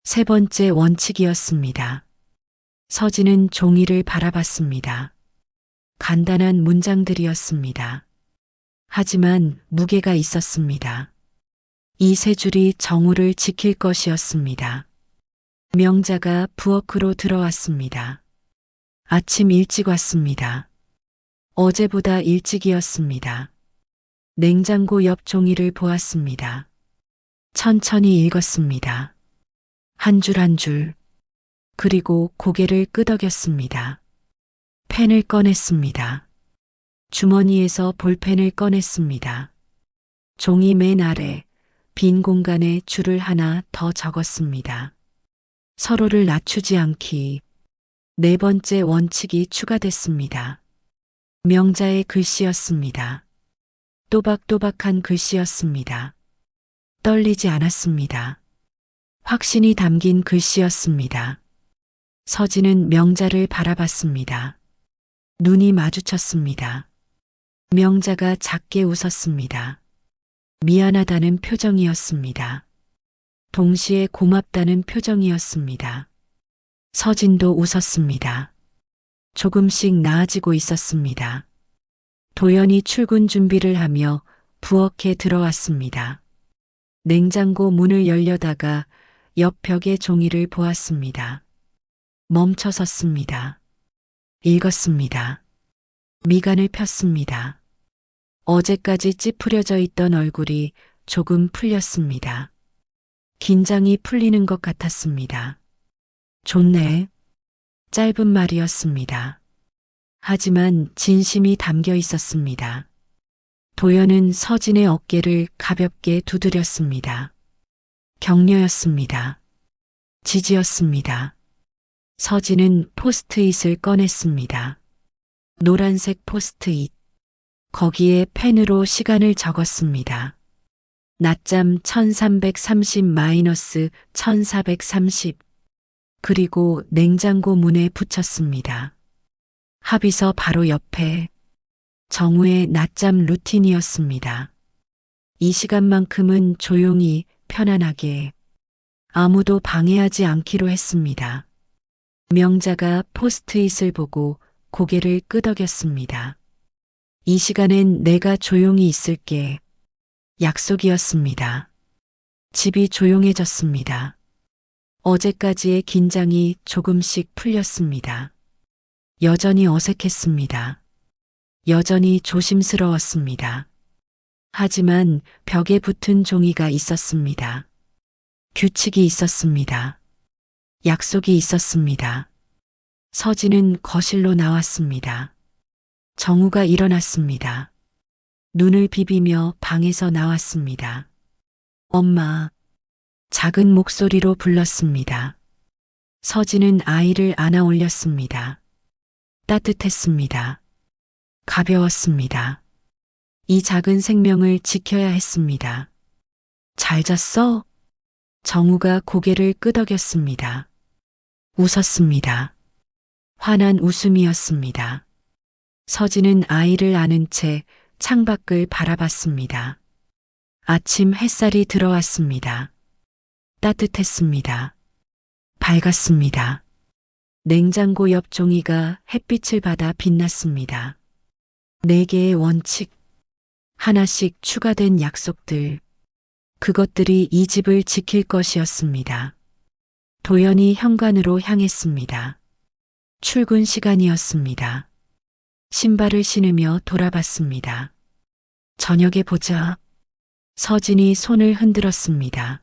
세 번째 원칙이었습니다. 서진은 종이를 바라봤습니다. 간단한 문장들이었습니다. 하지만 무게가 있었습니다. 이 세 줄이 정우를 지킬 것이었습니다. 명자가 부엌으로 들어왔습니다. 아침 일찍 왔습니다. 어제보다 일찍이었습니다. 냉장고 옆 종이를 보았습니다. 천천히 읽었습니다. 한 줄 한 줄. 그리고 고개를 끄덕였습니다. 펜을 꺼냈습니다. 주머니에서 볼펜을 꺼냈습니다. 종이 맨 아래 빈 공간에 줄을 하나 더 적었습니다. 서로를 낮추지 않기. 네 번째 원칙이 추가됐습니다. 명자의 글씨였습니다. 또박또박한 글씨였습니다. 떨리지 않았습니다. 확신이 담긴 글씨였습니다. 서진은 명자를 바라봤습니다. 눈이 마주쳤습니다. 명자가 작게 웃었습니다. 미안하다는 표정이었습니다. 동시에 고맙다는 표정이었습니다. 서진도 웃었습니다. 조금씩 나아지고 있었습니다. 도연이 출근 준비를 하며 부엌에 들어왔습니다. 냉장고 문을 열려다가 옆 벽에 종이를 보았습니다. 멈춰 섰습니다. 읽었습니다. 미간을 폈습니다. 어제까지 찌푸려져 있던 얼굴이 조금 풀렸습니다. 긴장이 풀리는 것 같았습니다. 좋네. 짧은 말이었습니다. 하지만 진심이 담겨 있었습니다. 도연은 서진의 어깨를 가볍게 두드렸습니다. 격려였습니다. 지지였습니다. 서진은 포스트잇을 꺼냈습니다. 노란색 포스트잇. 거기에 펜으로 시간을 적었습니다. 낮잠 1330-1430. 그리고 냉장고 문에 붙였습니다. 합의서 바로 옆에 정우의 낮잠 루틴이었습니다. 이 시간만큼은 조용히 편안하게 아무도 방해하지 않기로 했습니다. 명자가 포스트잇을 보고 고개를 끄덕였습니다. 이 시간엔 내가 조용히 있을게. 약속이었습니다. 집이 조용해졌습니다. 어제까지의 긴장이 조금씩 풀렸습니다. 여전히 어색했습니다. 여전히 조심스러웠습니다. 하지만 벽에 붙은 종이가 있었습니다. 규칙이 있었습니다. 약속이 있었습니다. 서진은 거실로 나왔습니다. 정우가 일어났습니다. 눈을 비비며 방에서 나왔습니다. 엄마. 작은 목소리로 불렀습니다. 서진은 아이를 안아 올렸습니다. 따뜻했습니다. 가벼웠습니다. 이 작은 생명을 지켜야 했습니다. 잘 잤어? 정우가 고개를 끄덕였습니다. 웃었습니다. 환한 웃음이었습니다. 서진은 아이를 안은 채 창밖을 바라봤습니다. 아침 햇살이 들어왔습니다. 따뜻했습니다. 밝았습니다. 냉장고 옆 종이가 햇빛을 받아 빛났습니다. 4개의 원칙, 하나씩 추가된 약속들, 그것들이 이 집을 지킬 것이었습니다. 도연이 현관으로 향했습니다. 출근 시간이었습니다. 신발을 신으며 돌아봤습니다. 저녁에 보자. 서진이 손을 흔들었습니다.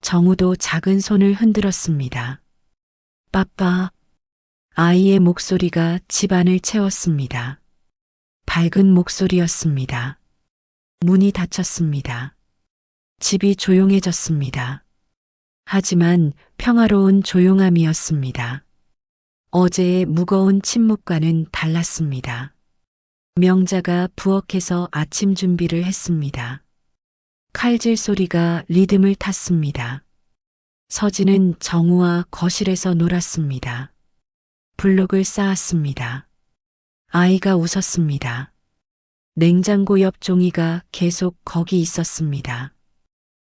정우도 작은 손을 흔들었습니다. 빠빠. 아이의 목소리가 집안을 채웠습니다. 밝은 목소리였습니다. 문이 닫혔습니다. 집이 조용해졌습니다. 하지만 평화로운 조용함이었습니다. 어제의 무거운 침묵과는 달랐습니다. 명자가 부엌에서 아침 준비를 했습니다. 칼질 소리가 리듬을 탔습니다. 서진은 정우와 거실에서 놀았습니다. 블록을 쌓았습니다. 아이가 웃었습니다. 냉장고 옆 종이가 계속 거기 있었습니다.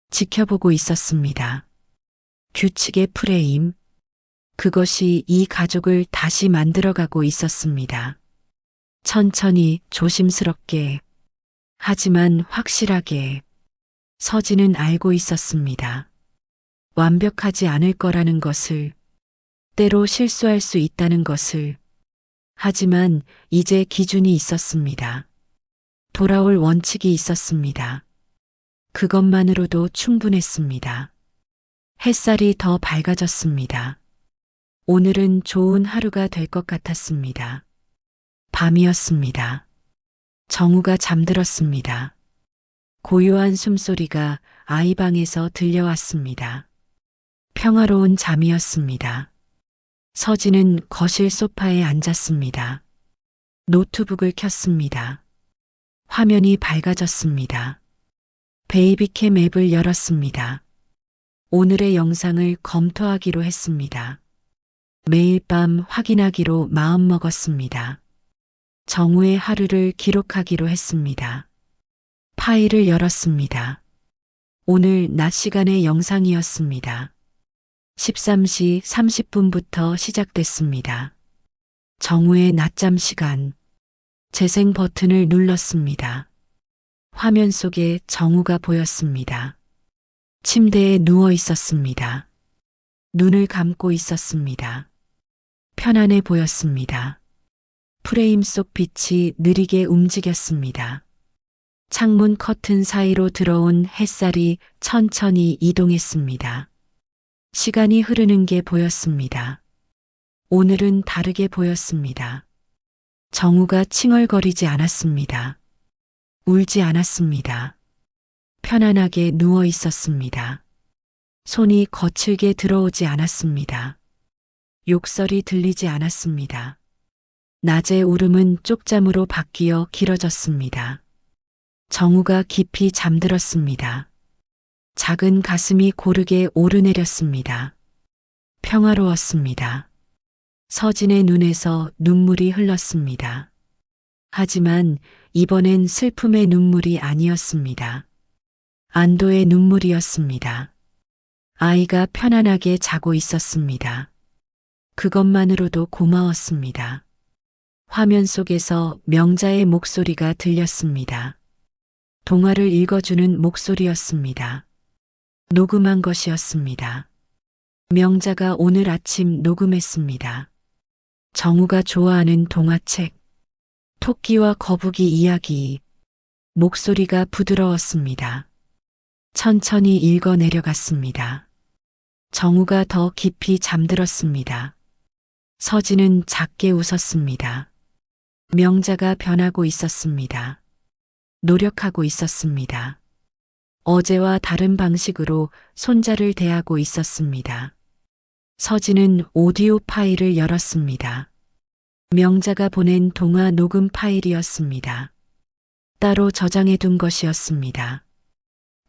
지켜보고 있었습니다. 규칙의 프레임. 그것이 이 가족을 다시 만들어가고 있었습니다. 천천히 조심스럽게 하지만 확실하게 서진은 알고 있었습니다. 완벽하지 않을 거라는 것을, 때로 실수할 수 있다는 것을. 하지만 이제 기준이 있었습니다. 돌아올 원칙이 있었습니다. 그것만으로도 충분했습니다. 햇살이 더 밝아졌습니다. 오늘은 좋은 하루가 될 것 같았습니다. 밤이었습니다. 정우가 잠들었습니다. 고요한 숨소리가 아이 방에서 들려왔습니다. 평화로운 잠이었습니다. 서진은 거실 소파에 앉았습니다. 노트북을 켰습니다. 화면이 밝아졌습니다. 베이비캠 앱을 열었습니다. 오늘의 영상을 검토하기로 했습니다. 매일 밤 확인하기로 마음먹었습니다. 정우의 하루를 기록하기로 했습니다. 파일을 열었습니다. 오늘 낮 시간의 영상이었습니다. 13시 30분부터 시작됐습니다. 정우의 낮잠 시간. 재생 버튼을 눌렀습니다. 화면 속에 정우가 보였습니다. 침대에 누워 있었습니다. 눈을 감고 있었습니다. 편안해 보였습니다. 프레임 속 빛이 느리게 움직였습니다. 창문 커튼 사이로 들어온 햇살이 천천히 이동했습니다. 시간이 흐르는 게 보였습니다. 오늘은 다르게 보였습니다. 정우가 칭얼거리지 않았습니다. 울지 않았습니다. 편안하게 누워 있었습니다. 손이 거칠게 들어오지 않았습니다. 욕설이 들리지 않았습니다. 낮의 울음은 쪽잠으로 바뀌어 길어졌습니다. 정우가 깊이 잠들었습니다. 작은 가슴이 고르게 오르내렸습니다. 평화로웠습니다. 서진의 눈에서 눈물이 흘렀습니다. 하지만 이번엔 슬픔의 눈물이 아니었습니다. 안도의 눈물이었습니다. 아이가 편안하게 자고 있었습니다. 그것만으로도 고마웠습니다. 화면 속에서 명자의 목소리가 들렸습니다. 동화를 읽어주는 목소리였습니다. 녹음한 것이었습니다. 명자가 오늘 아침 녹음했습니다. 정우가 좋아하는 동화책, 토끼와 거북이 이야기. 목소리가 부드러웠습니다. 천천히 읽어 내려갔습니다. 정우가 더 깊이 잠들었습니다. 서진은 작게 웃었습니다. 명자가 변하고 있었습니다. 노력하고 있었습니다. 어제와 다른 방식으로 손자를 대하고 있었습니다. 서진은 오디오 파일을 열었습니다. 명자가 보낸 동화 녹음 파일이었습니다. 따로 저장해 둔 것이었습니다.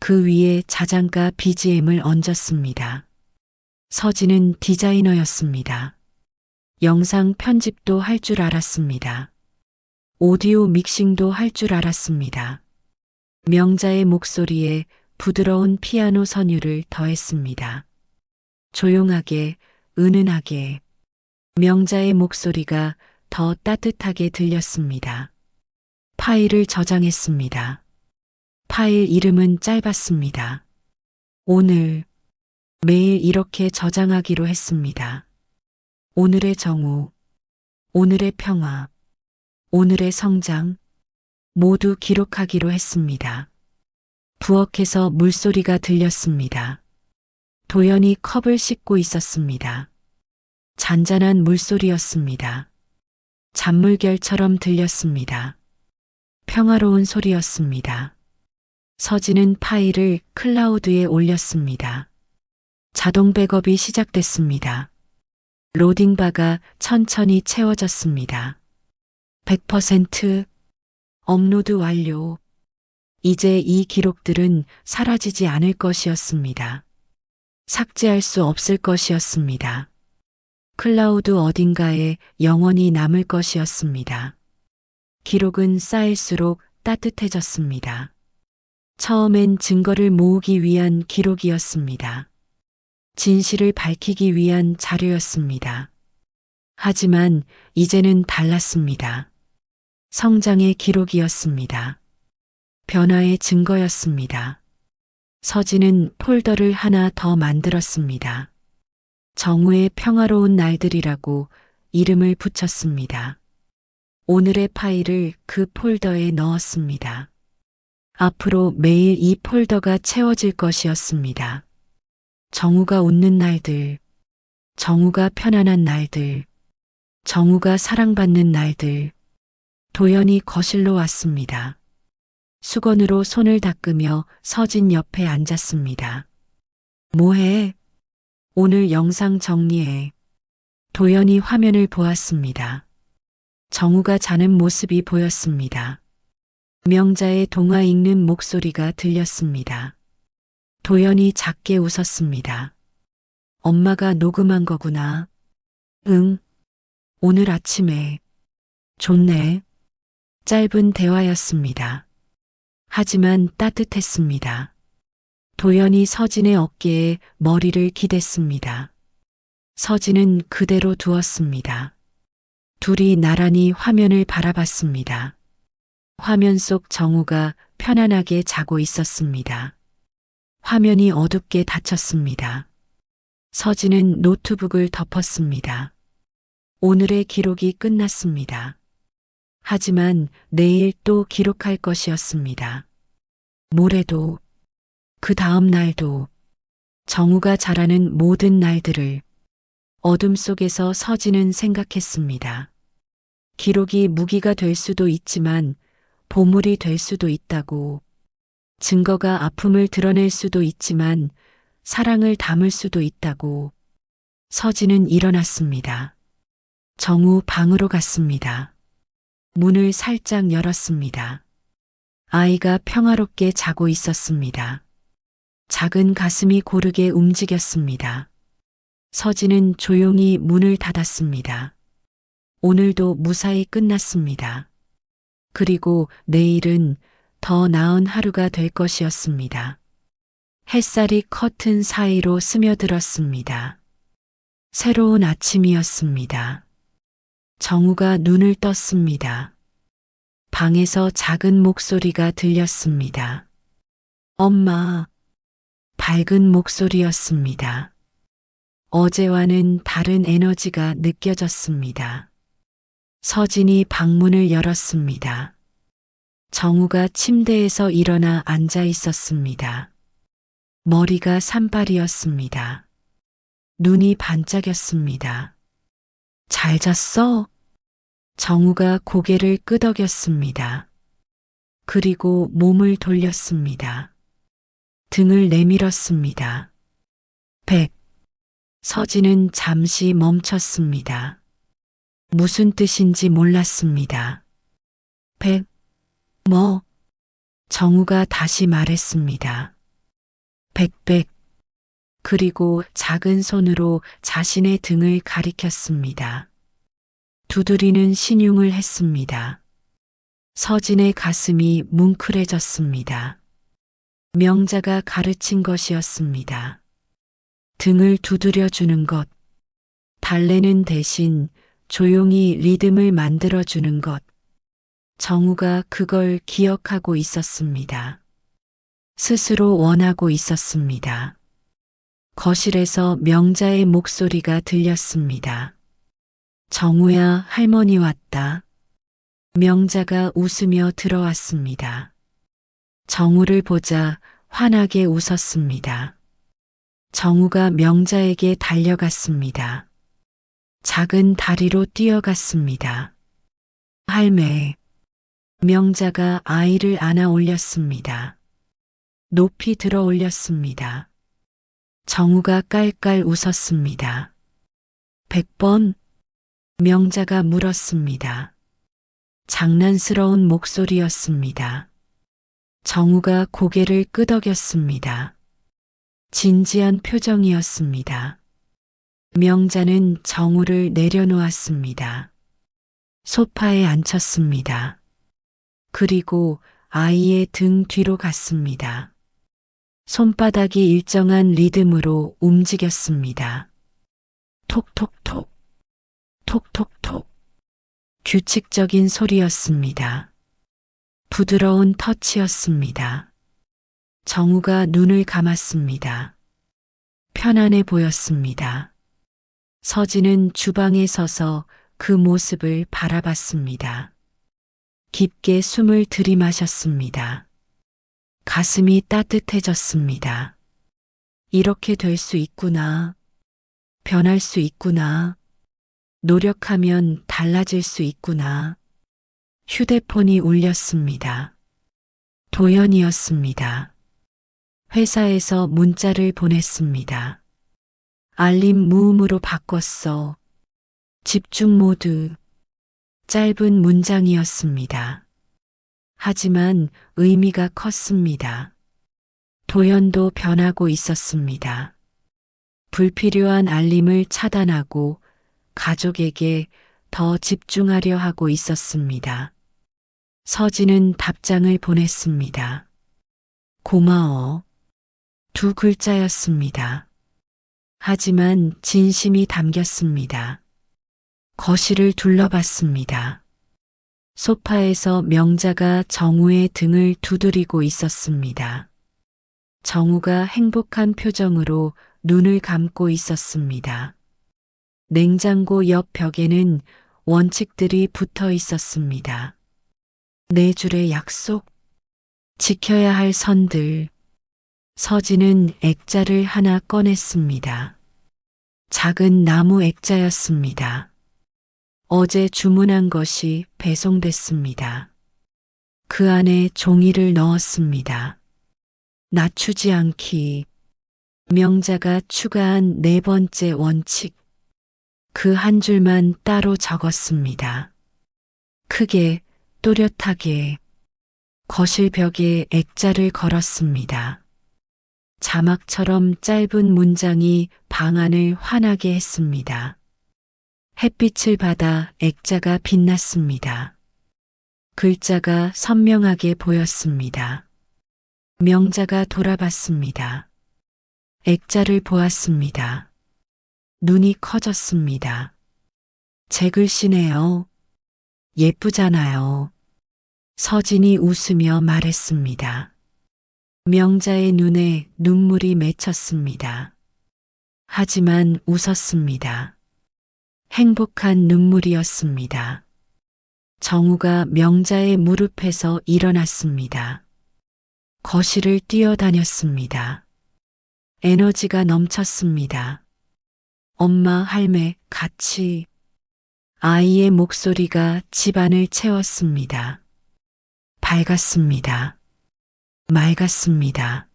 그 위에 자장가 BGM을 얹었습니다. 서진은 디자이너였습니다. 영상 편집도 할 줄 알았습니다. 오디오 믹싱도 할 줄 알았습니다. 명자의 목소리에 부드러운 피아노 선율을 더했습니다. 조용하게, 은은하게. 명자의 목소리가 더 따뜻하게 들렸습니다. 파일을 저장했습니다. 파일 이름은 짧았습니다. 오늘, 매일 이렇게 저장하기로 했습니다. 오늘의 정우, 오늘의 평화, 오늘의 성장, 모두 기록하기로 했습니다. 부엌에서 물소리가 들렸습니다. 도연이 컵을 씻고 있었습니다. 잔잔한 물소리였습니다. 잔물결처럼 들렸습니다. 평화로운 소리였습니다. 서진은 파일을 클라우드에 올렸습니다. 자동 백업이 시작됐습니다. 로딩바가 천천히 채워졌습니다. 100% 업로드 완료. 이제 이 기록들은 사라지지 않을 것이었습니다. 삭제할 수 없을 것이었습니다. 클라우드 어딘가에 영원히 남을 것이었습니다. 기록은 쌓일수록 따뜻해졌습니다. 처음엔 증거를 모으기 위한 기록이었습니다. 진실을 밝히기 위한 자료였습니다. 하지만 이제는 달랐습니다. 성장의 기록이었습니다. 변화의 증거였습니다. 서진은 폴더를 하나 더 만들었습니다. 정우의 평화로운 날들이라고 이름을 붙였습니다. 오늘의 파일을 그 폴더에 넣었습니다. 앞으로 매일 이 폴더가 채워질 것이었습니다. 정우가 웃는 날들, 정우가 편안한 날들, 정우가 사랑받는 날들. 도연이 거실로 왔습니다. 수건으로 손을 닦으며 서진 옆에 앉았습니다. 뭐해? 오늘 영상 정리해. 도연이 화면을 보았습니다. 정우가 자는 모습이 보였습니다. 명자의 동화 읽는 목소리가 들렸습니다. 도연이 작게 웃었습니다. 엄마가 녹음한 거구나. 응. 오늘 아침에. 좋네. 짧은 대화였습니다. 하지만 따뜻했습니다. 도연이 서진의 어깨에 머리를 기댔습니다. 서진은 그대로 두었습니다. 둘이 나란히 화면을 바라봤습니다. 화면 속 정우가 편안하게 자고 있었습니다. 화면이 어둡게 닫혔습니다. 서진은 노트북을 덮었습니다. 오늘의 기록이 끝났습니다. 하지만 내일 또 기록할 것이었습니다. 모레도, 그 다음 날도, 정우가 자라는 모든 날들을 어둠 속에서 서진은 생각했습니다. 기록이 무기가 될 수도 있지만 보물이 될 수도 있다고, 증거가 아픔을 드러낼 수도 있지만 사랑을 담을 수도 있다고. 서진은 일어났습니다. 정우 방으로 갔습니다. 문을 살짝 열었습니다. 아이가 평화롭게 자고 있었습니다. 작은 가슴이 고르게 움직였습니다. 서진은 조용히 문을 닫았습니다. 오늘도 무사히 끝났습니다. 그리고 내일은 더 나은 하루가 될 것이었습니다. 햇살이 커튼 사이로 스며들었습니다. 새로운 아침이었습니다. 정우가 눈을 떴습니다. 방에서 작은 목소리가 들렸습니다. 엄마. 밝은 목소리였습니다. 어제와는 다른 에너지가 느껴졌습니다. 서진이 방문을 열었습니다. 정우가 침대에서 일어나 앉아 있었습니다. 머리가 산발이었습니다. 눈이 반짝였습니다. 잘 잤어? 정우가 고개를 끄덕였습니다. 그리고 몸을 돌렸습니다. 등을 내밀었습니다. 100. 서진은 잠시 멈췄습니다. 무슨 뜻인지 몰랐습니다. 100. 뭐? 정우가 다시 말했습니다. 100. 그리고 작은 손으로 자신의 등을 가리켰습니다. 두드리는 신용을 했습니다. 서진의 가슴이 뭉클해졌습니다. 명자가 가르친 것이었습니다. 등을 두드려주는 것, 달래는 대신 조용히 리듬을 만들어주는 것. 정우가 그걸 기억하고 있었습니다. 스스로 원하고 있었습니다. 거실에서 명자의 목소리가 들렸습니다. 정우야, 할머니 왔다. 명자가 웃으며 들어왔습니다. 정우를 보자 환하게 웃었습니다. 정우가 명자에게 달려갔습니다. 작은 다리로 뛰어갔습니다. 할매. 명자가 아이를 안아 올렸습니다. 높이 들어 올렸습니다. 정우가 깔깔 웃었습니다. 100번? 명자가 물었습니다. 장난스러운 목소리였습니다. 정우가 고개를 끄덕였습니다. 진지한 표정이었습니다. 명자는 정우를 내려놓았습니다. 소파에 앉혔습니다. 그리고 아이의 등 뒤로 갔습니다. 손바닥이 일정한 리듬으로 움직였습니다. 톡톡톡, 톡톡톡. 규칙적인 소리였습니다. 부드러운 터치였습니다. 정우가 눈을 감았습니다. 편안해 보였습니다. 서진은 주방에 서서 그 모습을 바라봤습니다. 깊게 숨을 들이마셨습니다. 가슴이 따뜻해졌습니다. 이렇게 될 수 있구나. 변할 수 있구나. 노력하면 달라질 수 있구나. 휴대폰이 울렸습니다. 도연이었습니다. 회사에서 문자를 보냈습니다. 알림 무음으로 바꿨어. 집중 모드. 짧은 문장이었습니다. 하지만 의미가 컸습니다. 도연도 변하고 있었습니다. 불필요한 알림을 차단하고 가족에게 더 집중하려 하고 있었습니다. 서진은 답장을 보냈습니다. 고마워. 2글자였습니다. 하지만 진심이 담겼습니다. 거실을 둘러봤습니다. 소파에서 명자가 정우의 등을 두드리고 있었습니다. 정우가 행복한 표정으로 눈을 감고 있었습니다. 냉장고 옆 벽에는 원칙들이 붙어 있었습니다. 4줄의 약속, 지켜야 할 선들. 서진은 액자를 하나 꺼냈습니다. 작은 나무 액자였습니다. 어제 주문한 것이 배송됐습니다. 그 안에 종이를 넣었습니다. 낮추지 않기. 명자가 추가한 4번째 원칙. 그 한 줄만 따로 적었습니다. 크게, 또렷하게. 거실 벽에 액자를 걸었습니다. 자막처럼 짧은 문장이 방안을 환하게 했습니다. 햇빛을 받아 액자가 빛났습니다. 글자가 선명하게 보였습니다. 명자가 돌아봤습니다. 액자를 보았습니다. 눈이 커졌습니다. 제 글씨네요. 예쁘잖아요. 서진이 웃으며 말했습니다. 명자의 눈에 눈물이 맺혔습니다. 하지만 웃었습니다. 행복한 눈물이었습니다. 정우가 명자의 무릎에서 일어났습니다. 거실을 뛰어다녔습니다. 에너지가 넘쳤습니다. 엄마, 할매, 같이. 아이의 목소리가 집안을 채웠습니다. 밝았습니다. 맑았습니다.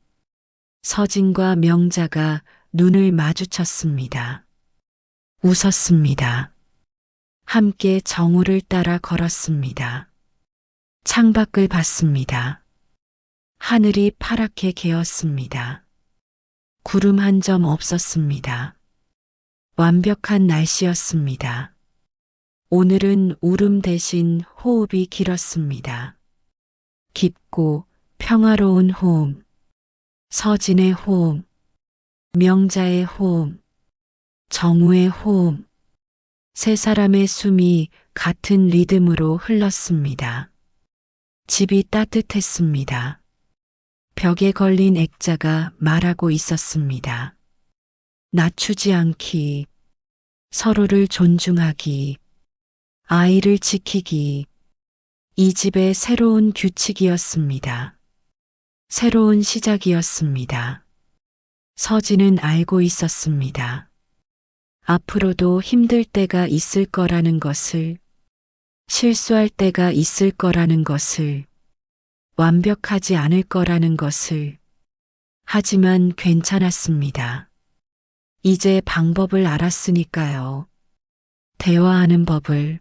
서진과 명자가 눈을 마주쳤습니다. 웃었습니다. 함께 정우를 따라 걸었습니다. 창밖을 봤습니다. 하늘이 파랗게 개었습니다. 구름 한 점 없었습니다. 완벽한 날씨였습니다. 오늘은 울음 대신 호흡이 길었습니다. 깊고 평화로운 호흡. 서진의 호흡. 명자의 호흡. 정우의 호흡. 세 사람의 숨이 같은 리듬으로 흘렀습니다. 집이 따뜻했습니다. 벽에 걸린 액자가 말하고 있었습니다. 낮추지 않기, 서로를 존중하기, 아이를 지키기. 이 집의 새로운 규칙이었습니다. 새로운 시작이었습니다. 서진은 알고 있었습니다. 앞으로도 힘들 때가 있을 거라는 것을, 실수할 때가 있을 거라는 것을, 완벽하지 않을 거라는 것을, 하지만 괜찮았습니다. 이제 방법을 알았으니까요. 대화하는 법을,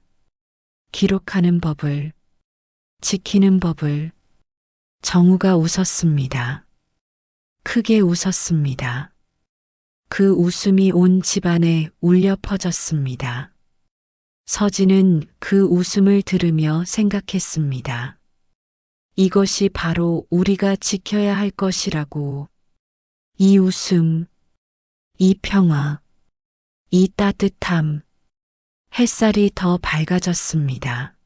기록하는 법을, 지키는 법을. 정우가 웃었습니다. 크게 웃었습니다. 그 웃음이 온 집안에 울려 퍼졌습니다. 서진은 그 웃음을 들으며 생각했습니다. 이것이 바로 우리가 지켜야 할 것이라고. 이 웃음, 이 평화, 이 따뜻함. 햇살이 더 밝아졌습니다.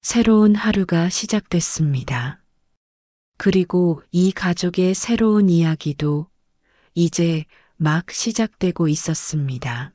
새로운 하루가 시작됐습니다. 그리고 이 가족의 새로운 이야기도 이제 막 시작되고 있었습니다.